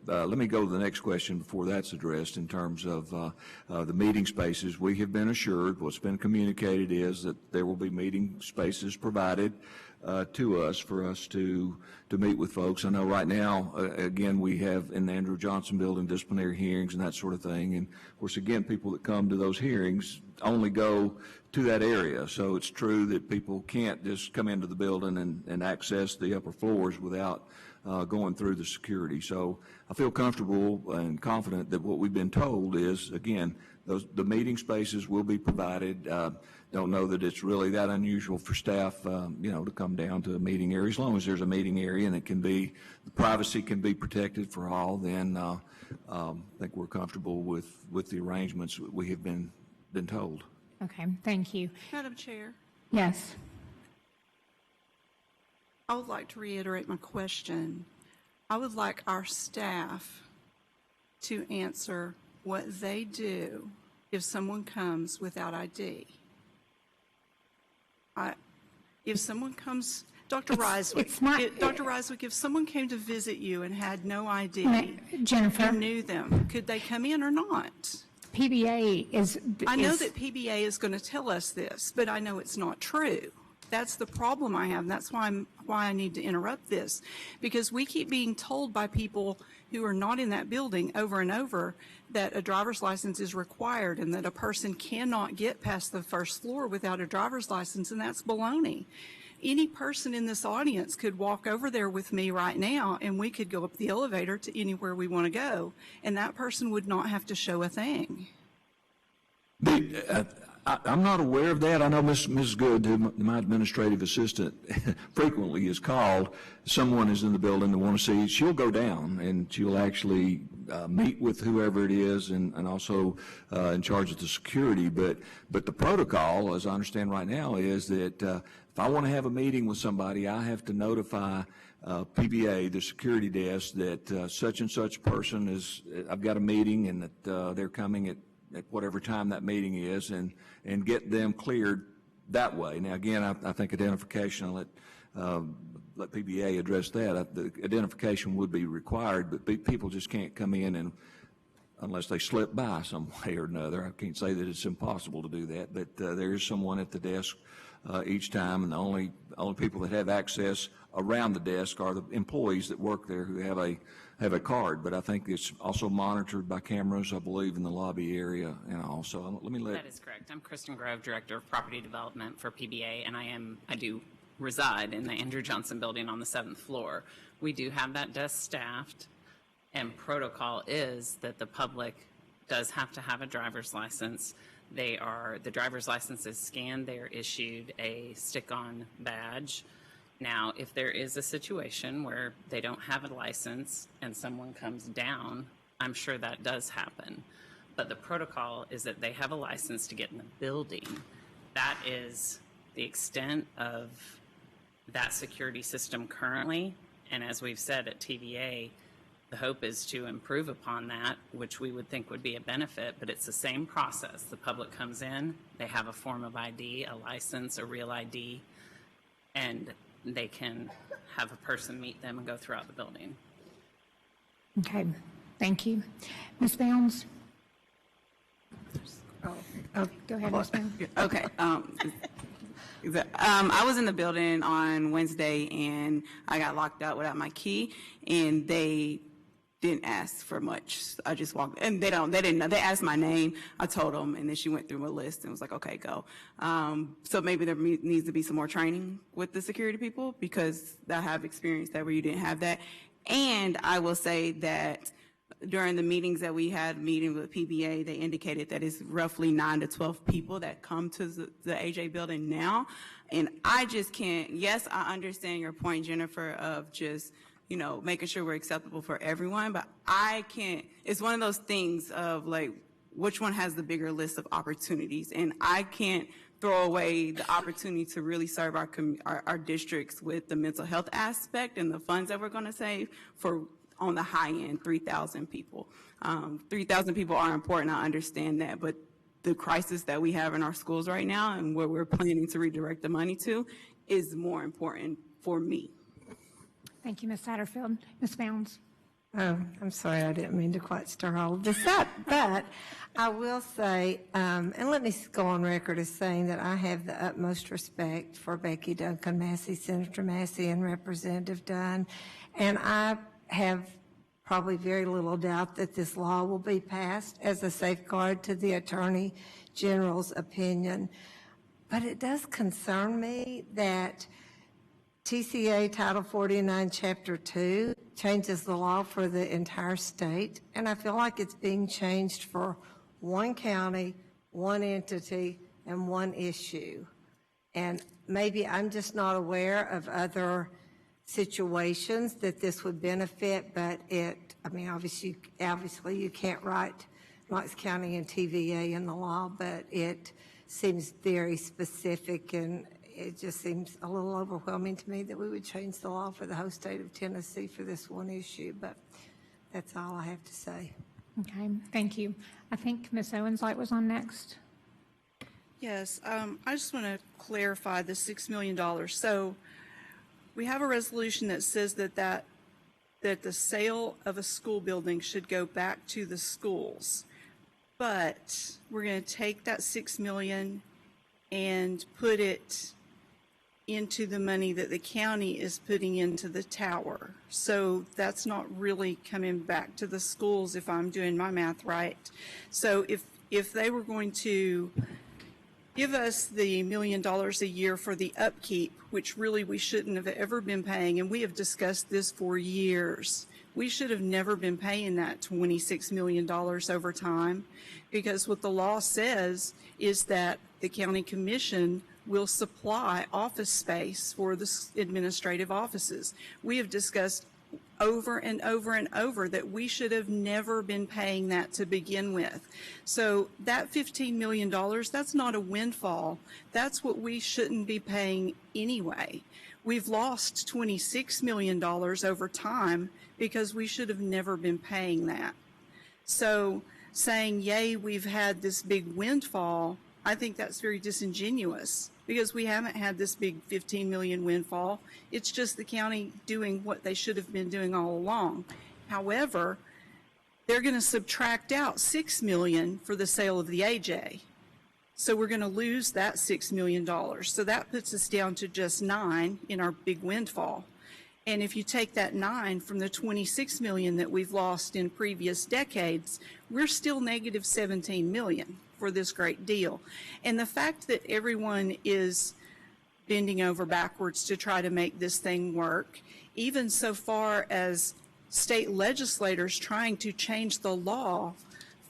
Let me go to the next question before that's addressed in terms of the meeting spaces. We have been assured, what's been communicated is that there will be meeting spaces provided to us for us to meet with folks. I know right now, again, we have in the Andrew Johnson building disciplinary hearings and that sort of thing. And of course, again, people that come to those hearings only go to that area. So it's true that people can't just come into the building and access the upper floors without going through the security. So I feel comfortable and confident that what we've been told is, again, the meeting spaces will be provided. Don't know that it's really that unusual for staff, to come down to a meeting area. As long as there's a meeting area and the privacy can be protected for all, then I think we're comfortable with the arrangements we have been told. Okay, thank you. Madam Chair, Yes. I would like to reiterate my question. I would like our staff to answer what they do if someone comes without ID. If someone comes, Dr. Reiswick, Dr. Reiswick, if someone came to visit you and had no ID, Jennifer, you knew them, could they come in or not? PBA is... I know that PBA is going to tell us this, but I know it's not true. That's the problem I have, and that's why I need to interrupt this, because we keep being told by people who are not in that building over and over that a driver's license is required and that a person cannot get past the first floor without a driver's license, and that's baloney. Any person in this audience could walk over there with me right now, and we could go up the elevator to anywhere we want to go, and that person would not have to show a thing. I'm not aware of that. I know Ms. Good, who my administrative assistant, frequently is called. Someone is in the building they want to see. She'll go down and she'll actually meet with whoever it is and also in charge of the security. But the protocol, as I understand right now, is that if I want to have a meeting with somebody, I have to notify PBA, the security desk, that such and such person is, I've got a meeting and that they're coming at whatever time that meeting is, and get them cleared that way. Now, again, I think identification, I'll let PBA address that. The identification would be required, but people just can't come in and unless they slip by some way or another. I can't say that it's impossible to do that, but there is someone at the desk each time, and the only people that have access around the desk are the employees that work there who have a card. But I think it's also monitored by cameras, I believe, in the lobby area, and also let me let. That is correct. I'm Kristen Grove, Director of Property Development for PBA, and I do reside in the Andrew Johnson building on the 7th floor. We do have that desk staffed, and protocol is that the public does have to have a driver's license. The driver's license is scanned, they are issued a stick-on badge. Now, if there is a situation where they don't have a license and someone comes down, I'm sure that does happen. But the protocol is that they have a license to get in the building. That is the extent of that security system currently. And as we've said at TVA, the hope is to improve upon that, which we would think would be a benefit, but it's the same process. The public comes in, they have a form of ID, a license, a real ID, and they can have a person meet them and go throughout the building. Okay, thank you. Ms. Bounds? Oh, go ahead, Ms. Bounds. Okay. I was in the building on Wednesday and I got locked out without my key, and they didn't ask for much. I just walked, and they didn't know. They asked my name. I told them, and then she went through my list and was like, okay, go. So maybe there needs to be some more training with the security people, because I have experienced that where you didn't have that. And I will say that during the meetings that we had, meeting with PBA, they indicated that it's roughly 9 to 12 people that come to the AJ building now. And I just can't, yes, I understand your point, Jennifer, of just, making sure we're acceptable for everyone, but I can't, it's one of those things of like, which one has the bigger list of opportunities? And I can't throw away the opportunity to really serve our districts with the mental health aspect and the funds that we're going to save for, on the high end, 3,000 people. 3,000 people are important, I understand that, but the crisis that we have in our schools right now and where we're planning to redirect the money to is more important for me. Thank you, Ms. Satterfield. Ms. Bounds? Oh, I'm sorry, I didn't mean to quite stir all of this up, but I will say, and let me go on record as saying that I have the utmost respect for Becky Duncan Massey, Senator Massey, and Representative Dunn, and I have probably very little doubt that this law will be passed as a safeguard to the Attorney General's opinion. But it does concern me that TCA Title 49, Chapter 2 changes the law for the entire state, and I feel like it's being changed for one county, one entity, and one issue. And maybe I'm just not aware of other situations that this would benefit, but obviously you can't write Knox County and TVA in the law, but it seems very specific, and it just seems a little overwhelming to me that we would change the law for the whole state of Tennessee for this one issue, but that's all I have to say. Okay, thank you. I think Ms. Owens-Light was on next. Yes, I just want to clarify the $6 million. So we have a resolution that says that the sale of a school building should go back to the schools, but we're going to take that $6 million and put it into the money that the county is putting into the tower. So that's not really coming back to the schools if I'm doing my math right. So if they were going to give us the $1 million a year for the upkeep, which really we shouldn't have ever been paying, and we have discussed this for years, we should have never been paying that $26 million over time, because what the law says is that the county commission will supply office space for the administrative offices. We have discussed over and over and over that we should have never been paying that to begin with. So that $15 million, that's not a windfall. That's what we shouldn't be paying anyway. We've lost $26 million over time because we should have never been paying that. So saying, yay, we've had this big windfall, I think that's very disingenuous, because we haven't had this big 15 million windfall. It's just the county doing what they should have been doing all along. However, they're going to subtract out $6 million for the sale of the AJ. So we're going to lose that $6 million. So that puts us down to just 9 in our big windfall. And if you take that 9 from the 26 million that we've lost in previous decades, we're still negative 17 million for this great deal. And the fact that everyone is bending over backwards to try to make this thing work, even so far as state legislators trying to change the law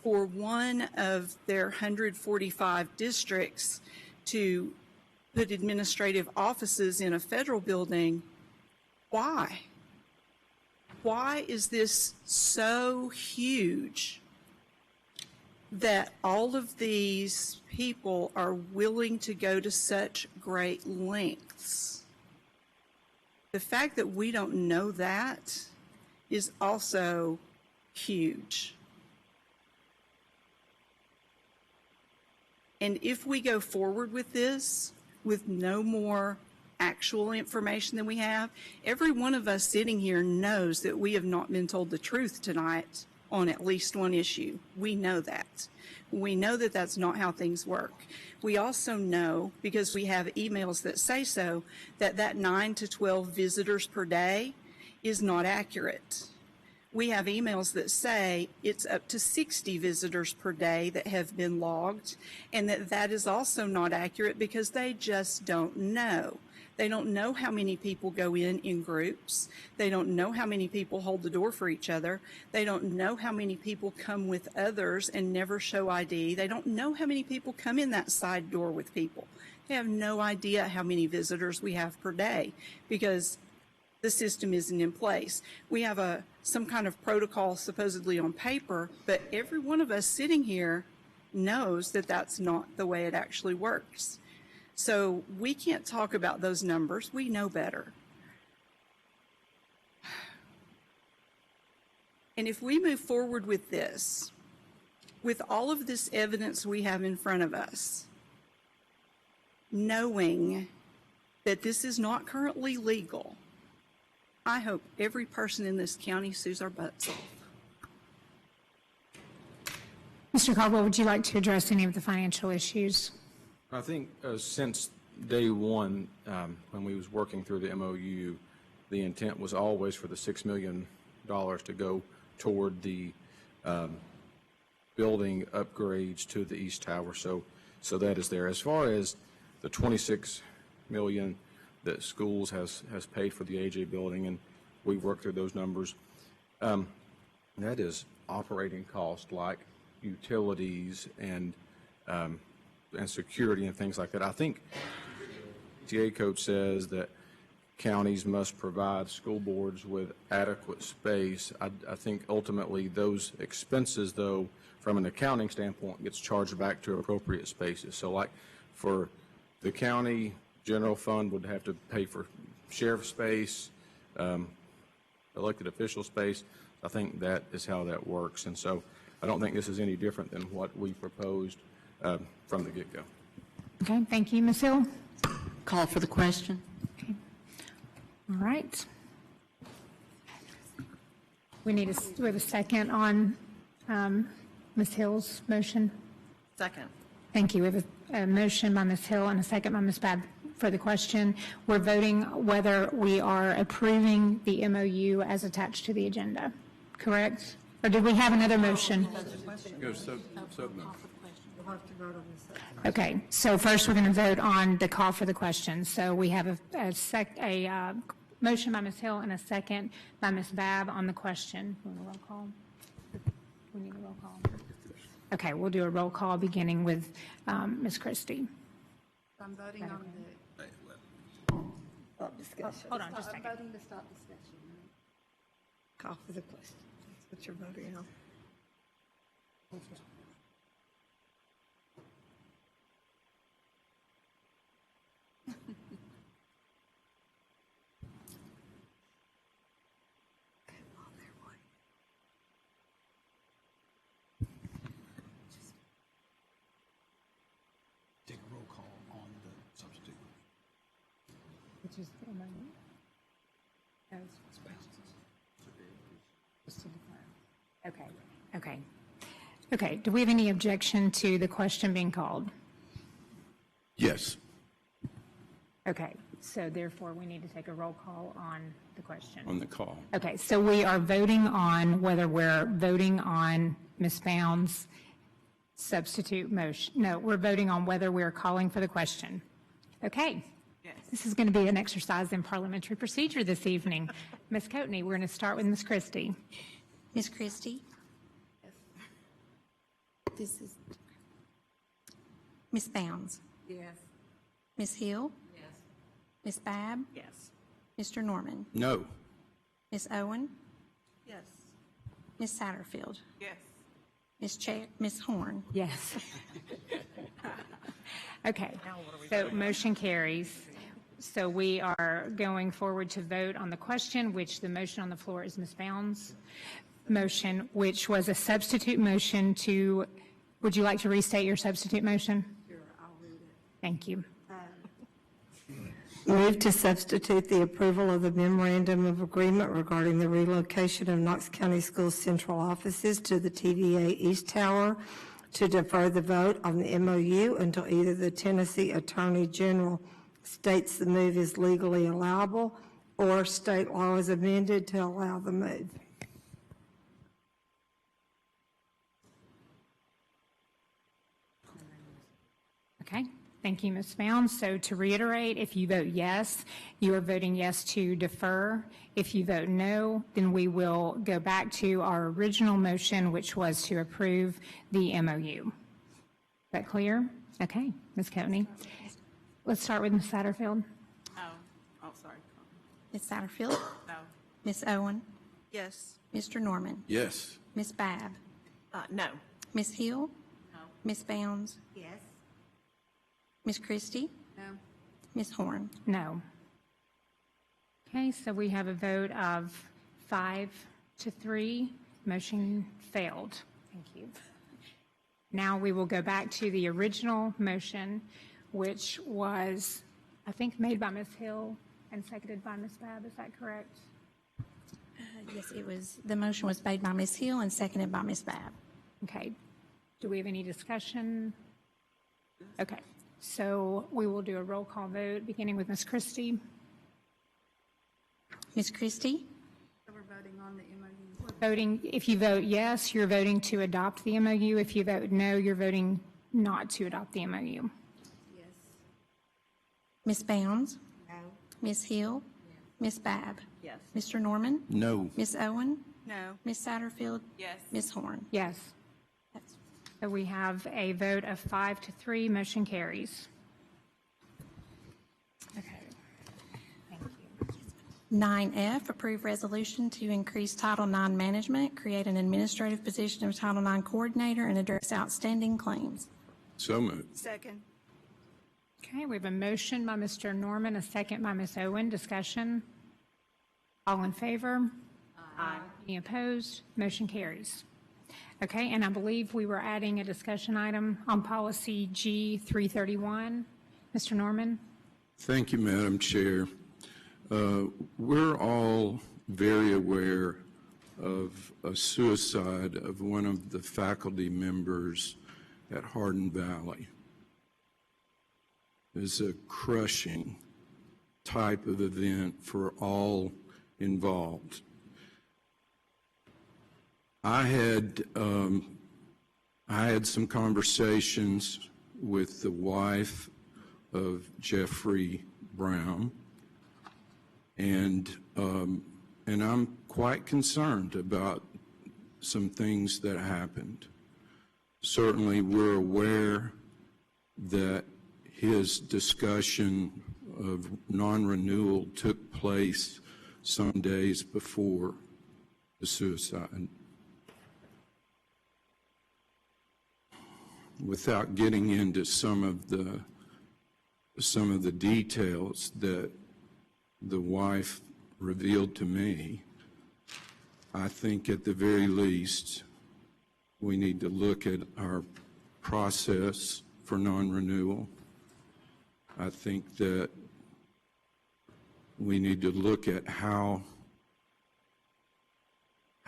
for one of their 145 districts to put administrative offices in a federal building. Why? Why is this so huge that all of these people are willing to go to such great lengths? The fact that we don't know that is also huge. And if we go forward with this, with no more actual information than we have, every one of us sitting here knows that we have not been told the truth tonight on at least one issue. We know that. We know that that's not how things work. We also know, because we have emails that say so, that that 9 to 12 visitors per day is not accurate. We have emails that say it's up to 60 visitors per day that have been logged, and that is also not accurate because they just don't know. They don't know how many people go in groups. They don't know how many people hold the door for each other. They don't know how many people come with others and never show ID. They don't know how many people come in that side door with people. They have no idea how many visitors we have per day because the system isn't in place. We have some kind of protocol supposedly on paper, but every one of us sitting here knows that that's not the way it actually works. So we can't talk about those numbers. We know better. And if we move forward with this, with all of this evidence we have in front of us, knowing that this is not currently legal, I hope every person in this county sues our butts off. Mr. Caldwell, would you like to address any of the financial issues? I think since day one, when we was working through the MOU, the intent was always for the $6 million to go toward the building upgrades to the East Tower. So that is there. As far as the $26 million that schools has paid for the AJ building, and we worked through those numbers, that is operating cost like utilities and security and things like that. I think TA code says that counties must provide school boards with adequate space. I think ultimately those expenses, though, from an accounting standpoint, gets charged back to appropriate spaces. So like for the county, general fund would have to pay for sheriff space, elected official space. I think that is how that works. And so I don't think this is any different than what we proposed from the get-go. Okay, thank you. Ms. Hill? Call for the question. Okay. All right. We have a second on Ms. Hill's motion. Second. Thank you. We have a motion by Ms. Hill and a second by Ms. for the question. We're voting whether we are approving the MOU as attached to the agenda, correct? Or did we have another motion? Go sub-motion. We'll have to vote on this. Okay, so first we're going to vote on the call for the question. So we have a motion by Ms. Hill and a second by Ms. Babb on the question. You want a roll call? We need a roll call. Okay, we'll do a roll call beginning with Ms. Christie. I'm voting on the. Stop discussion. Hold on just a second. I'm voting to stop discussion. Call for the question. That's what you're voting on. Take a roll call on the substitute. Which is the amendment. Okay. Do we have any objection to the question being called? Yes. Okay, so therefore we need to take a roll call on the question. On the call. Okay, so we are voting on whether we're voting on Ms. Bounds' substitute motion. No, we're voting on whether we're calling for the question. Okay. Yes. This is going to be an exercise in parliamentary procedure this evening. Ms. Coatney, we're going to start with Ms. Christie. Ms. Christie? This is. Ms. Bounds? Yes. Ms. Hill? Yes. Ms. Babb? Yes. Mr. Norman? No. Ms. Owen? Yes. Ms. Satterfield? Yes. Ms. Horn? Yes. Okay, so motion carries. So we are going forward to vote on the question, which the motion on the floor is Ms. Bounds' motion, which was a substitute motion to, would you like to restate your substitute motion? Sure, I'll read it. Thank you. Move to substitute the approval of the memorandum of agreement regarding the relocation of Knox County Schools central offices to the TVA East Tower, to defer the vote on the MOU until either the Tennessee Attorney General states the move is legally allowable or state law is amended to allow the move. Okay, thank you, Ms. Bounds. So to reiterate, if you vote yes, you are voting yes to defer. If you vote no, then we will go back to our original motion, which was to approve the MOU. Is that clear? Okay, Ms. Coatney. Let's start with Ms. Satterfield. Sorry. Ms. Satterfield? No. Ms. Owen? Yes. Mr. Norman? Yes. Ms. Babb? No. Ms. Hill? No. Ms. Bounds? Yes. Ms. Christie? No. Ms. Horn? No. Okay, so we have a vote of 5-3. Motion failed. Thank you. Now we will go back to the original motion, which was, I think, made by Ms. Hill and seconded by Ms. Babb. Is that correct? Yes, the motion was made by Ms. Hill and seconded by Ms. Babb. Okay. Do we have any discussion? Okay. So we will do a roll call vote, beginning with Ms. Christie. Ms. Christie? So we're voting on the MOU. Voting, if you vote yes, you're voting to adopt the MOU. If you vote no, you're voting not to adopt the MOU. Yes. Ms. Bounds? No. Ms. Hill? Ms. Babb? Yes. Mr. Norman? No. Ms. Owen? No. Ms. Satterfield? Yes. Ms. Horn? Yes. So we have a vote of 5-3. Motion carries. Okay. Thank you. 9F, approve resolution to increase Title IX management, create an administrative position of Title IX coordinator, and address outstanding claims. So moved. Second. Okay, we have a motion by Mr. Norman, a second by Ms. Owen. Discussion? All in favor? Aye. Any opposed? Motion carries. Okay, and I believe we were adding a discussion item on policy G331. Mr. Norman? Thank you, Madam Chair. We're all very aware of a suicide of one of the faculty members at Hardin Valley. is a crushing type of event for all involved. I had some conversations with the wife of Jeffrey Brown, and I'm quite concerned about some things that happened. Certainly, we're aware that his discussion of non-renewal took place some days before the suicide. Without getting into some of the details that the wife revealed to me, I think at the very least we need to look at our process for non-renewal. I think that we need to look at how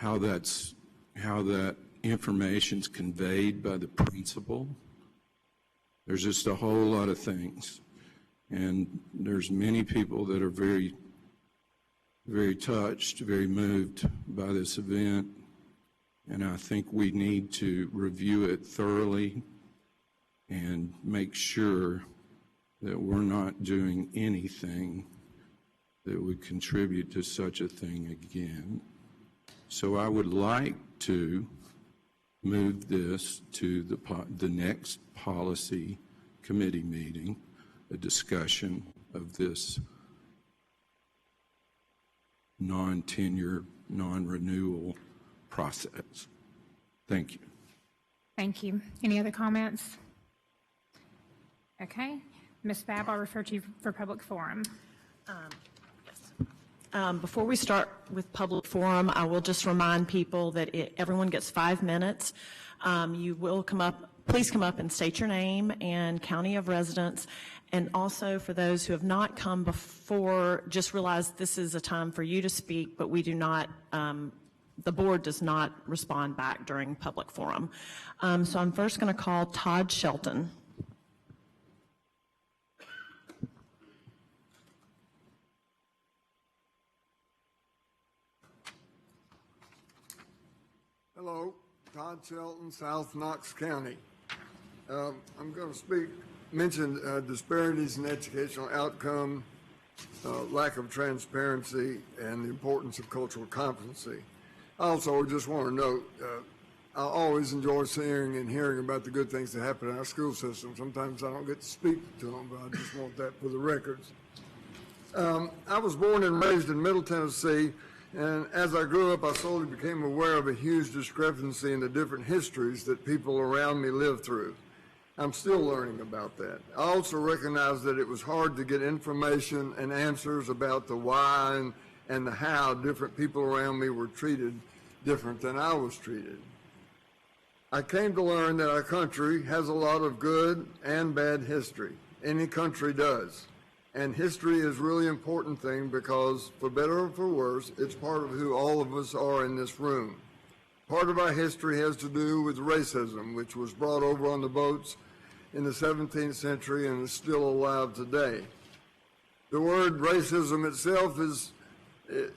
that information's conveyed by the principal. There's just a whole lot of things, and there's many people that are very, very touched, very moved by this event, and I think we need to review it thoroughly and make sure that we're not doing anything that would contribute to such a thing again. So I would like to move this to the next policy committee meeting, a discussion of this non-tenure, non-renewal process. Thank you. Thank you. Any other comments? Okay. Ms. Babb, I'll refer to you for public forum. Before we start with public forum, I will just remind people that everyone gets 5 minutes. You will please come up and state your name and county of residence. And also for those who have not come before, just realize this is a time for you to speak, but we do not, the board does not respond back during public forum. So I'm first going to call Todd Shelton. Hello, Todd Shelton, South Knox County. I'm going to mention disparities in educational outcome, lack of transparency, and the importance of cultural competency. I also just want to note, I always enjoy seeing and hearing about the good things that happen in our school system. Sometimes I don't get to speak to them, but I just want that for the records. I was born and raised in Middle Tennessee, and as I grew up, I slowly became aware of a huge discrepancy in the different histories that people around me lived through. I'm still learning about that. I also recognize that it was hard to get information and answers about the why and the how different people around me were treated different than I was treated. I came to learn that our country has a lot of good and bad history. Any country does. And history is a really important thing because, for better or for worse, it's part of who all of us are in this room. Part of our history has to do with racism, which was brought over on the boats in the 17th century and is still alive today. The word racism itself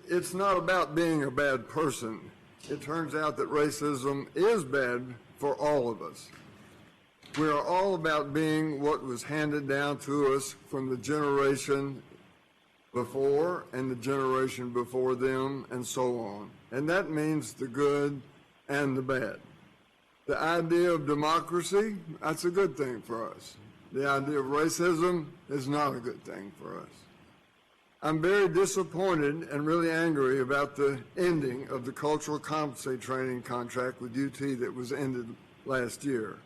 it's not about being a bad person. It turns out that racism is bad for all of us. We are all about being what was handed down to us from the generation before and the generation before them and so on. And that means the good and the bad. The idea of democracy, that's a good thing for us. The idea of racism is not a good thing for us. I'm very disappointed and really angry about the ending of the cultural competency training contract with UT that was ended last year.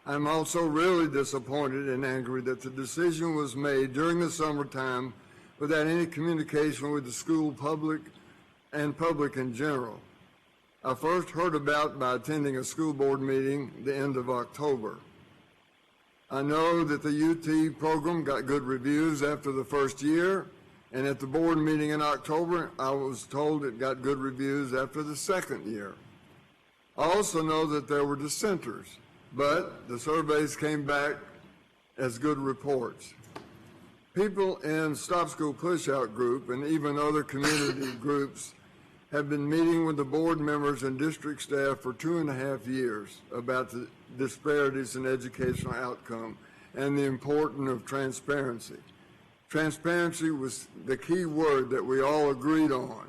I'm also really disappointed and angry that the decision was made during the summertime without any communication with the school public and public in general. I first heard about by attending a school board meeting the end of October. I know that the UT program got good reviews after the first year, and at the board meeting in October, I was told it got good reviews after the second year. I also know that there were dissenters, but the surveys came back as good reports. People in Stop School Pushout Group and even other community groups have been meeting with the board members and district staff for 2.5 years about the disparities in educational outcome and the importance of transparency. Transparency was the key word that we all agreed on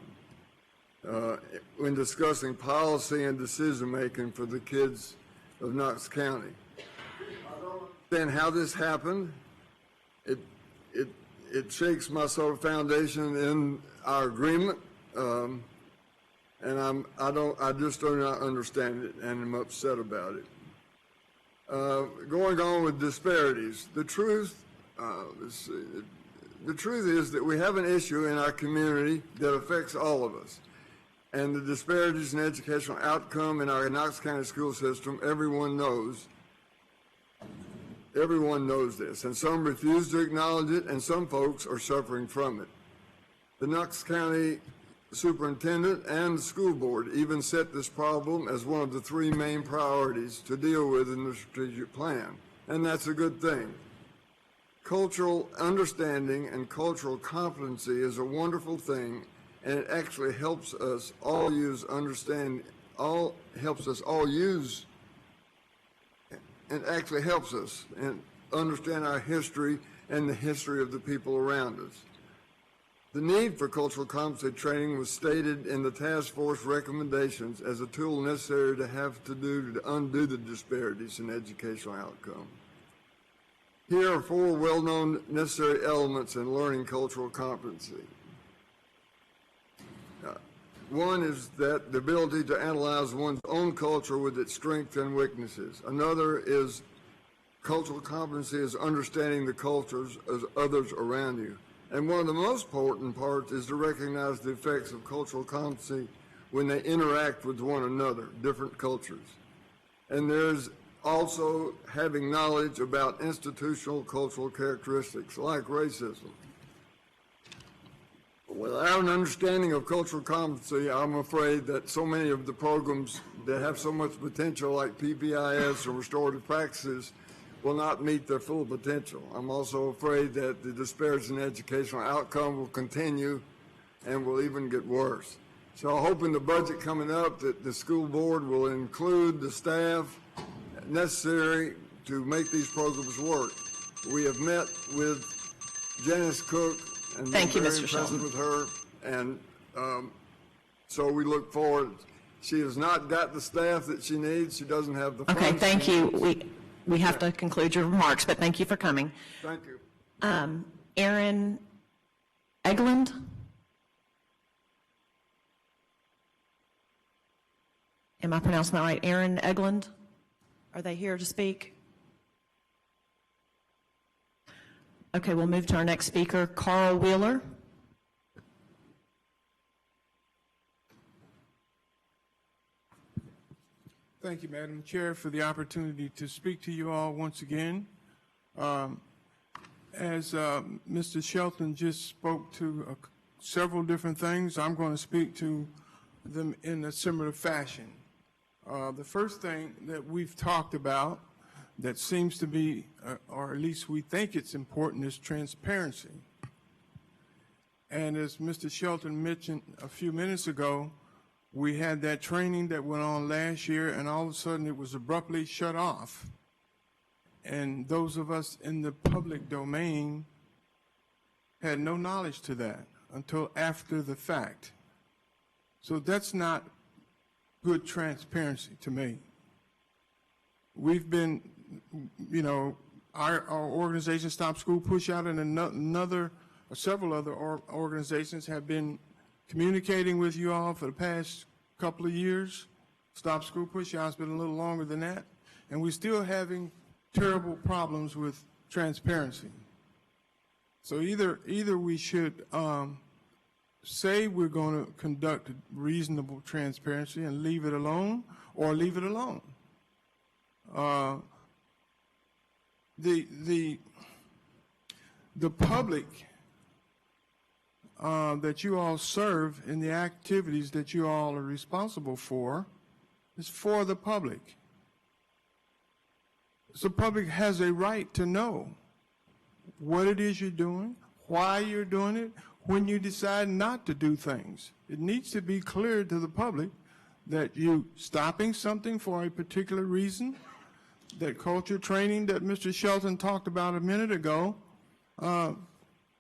when discussing policy and decision-making for the kids of Knox County. I don't understand how this happened. It shakes my sort of foundation in our agreement, and I just do not understand it, and I'm upset about it. Going on with disparities, the truth is that we have an issue in our community that affects all of us. And the disparities in educational outcome in our Knox County school system, everyone knows. Everyone knows this, and some refuse to acknowledge it, and some folks are suffering from it. The Knox County Superintendent and the school board even set this problem as one of the 3 main priorities to deal with in the strategic plan, and that's a good thing. Cultural understanding and cultural competency is a wonderful thing, and it actually helps us all and understand our history and the history of the people around us. The need for cultural competency training was stated in the task force recommendations as a tool necessary to undo the disparities in educational outcome. Here are 4 well-known necessary elements in learning cultural competency. One is that the ability to analyze one's own culture with its strengths and weaknesses. Another is cultural competency is understanding the cultures of others around you. And one of the most important parts is to recognize the effects of cultural competency when they interact with one another, different cultures. And there's also having knowledge about institutional cultural characteristics like racism. Without an understanding of cultural competency, I'm afraid that so many of the programs that have so much potential, like PBIS or restorative practices, will not meet their full potential. I'm also afraid that the disparities in educational outcome will continue and will even get worse. So I hope in the budget coming up that the school board will include the staff necessary to make these programs work. We have met with Janice Cook and been very impressed with her, and so we look forward. She has not got the staff that she needs. She doesn't have the funds. Okay, thank you. We have to conclude your remarks, but thank you for coming. Thank you. Aaron Egeland? Am I pronouncing that right? Aaron Egeland? Are they here to speak? Okay, we'll move to our next speaker, Carl Wheeler. Thank you, Madam Chair, for the opportunity to speak to you all once again. As Mr. Shelton just spoke to several different things, I'm going to speak to them in a similar fashion. The first thing that we've talked about that seems to be, or at least we think it's important, is transparency. And as Mr. Shelton mentioned a few minutes ago, we had that training that went on last year, and all of a sudden it was abruptly shut off. And those of us in the public domain had no knowledge to that until after the fact. So that's not good transparency to me. We've been, our organization, Stop School Pushout, and several other organizations have been communicating with you all for the past couple of years. Stop School Pushout's been a little longer than that, and we're still having terrible problems with transparency. So either we should say we're going to conduct reasonable transparency and leave it alone, or leave it alone. The public that you all serve in the activities that you all are responsible for is for the public. So the public has a right to know what it is you're doing, why you're doing it, when you decide not to do things. It needs to be clear to the public that you stopping something for a particular reason, that culture training that Mr. Shelton talked about a minute ago.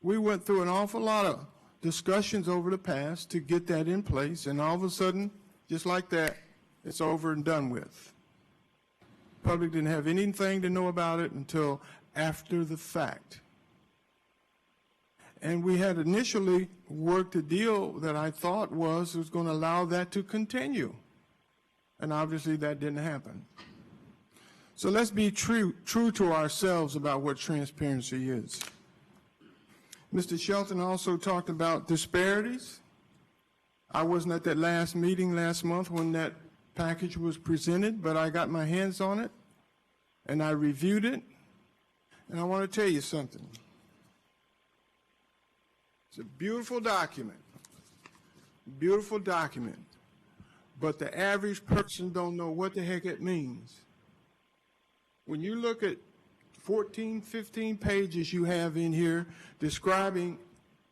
We went through an awful lot of discussions over the past to get that in place, and all of a sudden, just like that, it's over and done with. Public didn't have anything to know about it until after the fact. And we had initially worked a deal that I thought was going to allow that to continue. And obviously that didn't happen. So let's be true to ourselves about what transparency is. Mr. Shelton also talked about disparities. I wasn't at that last meeting last month when that package was presented, but I got my hands on it and I reviewed it. And I want to tell you something. It's a beautiful document, but the average person don't know what the heck it means. When you look at 14, 15 pages you have in here describing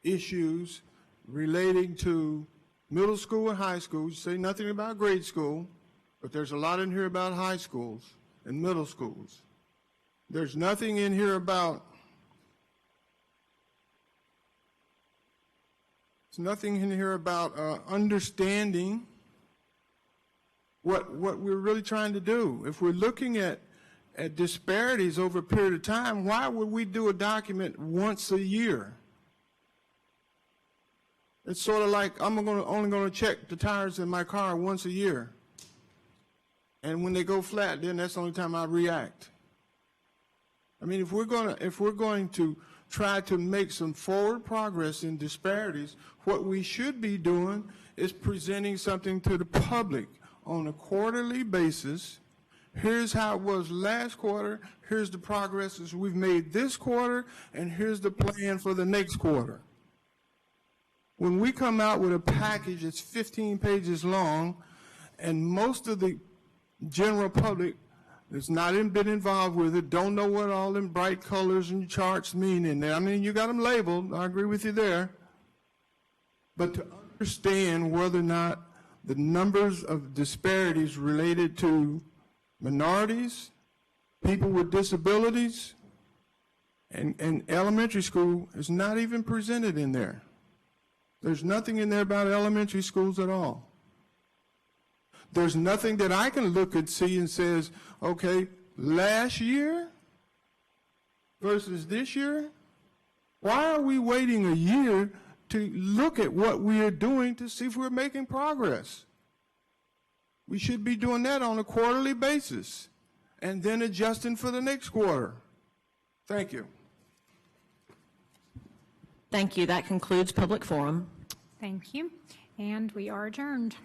issues relating to middle school and high school, you say nothing about grade school, but there's a lot in here about high schools and middle schools. There's nothing in here about understanding what we're really trying to do. If we're looking at disparities over a period of time, why would we do a document once a year? It's sort of like I'm only going to check the tires in my car once a year. And when they go flat, then that's the only time I react. I mean, if we're going to try to make some forward progress in disparities, what we should be doing is presenting something to the public on a quarterly basis. Here's how it was last quarter, here's the progresses we've made this quarter, and here's the plan for the next quarter. When we come out with a package that's 15 pages long, and most of the general public that's not been involved with it, don't know what all them bright colors and charts mean in there. I mean, you got them labeled, I agree with you there. But to understand whether or not the numbers of disparities related to minorities, people with disabilities, and elementary school is not even presented in there. There's nothing in there about elementary schools at all. There's nothing that I can look and see and says, okay, last year versus this year? Why are we waiting a year to look at what we are doing to see if we're making progress? We should be doing that on a quarterly basis and then adjusting for the next quarter. Thank you. Thank you. That concludes public forum. Thank you. And we are adjourned.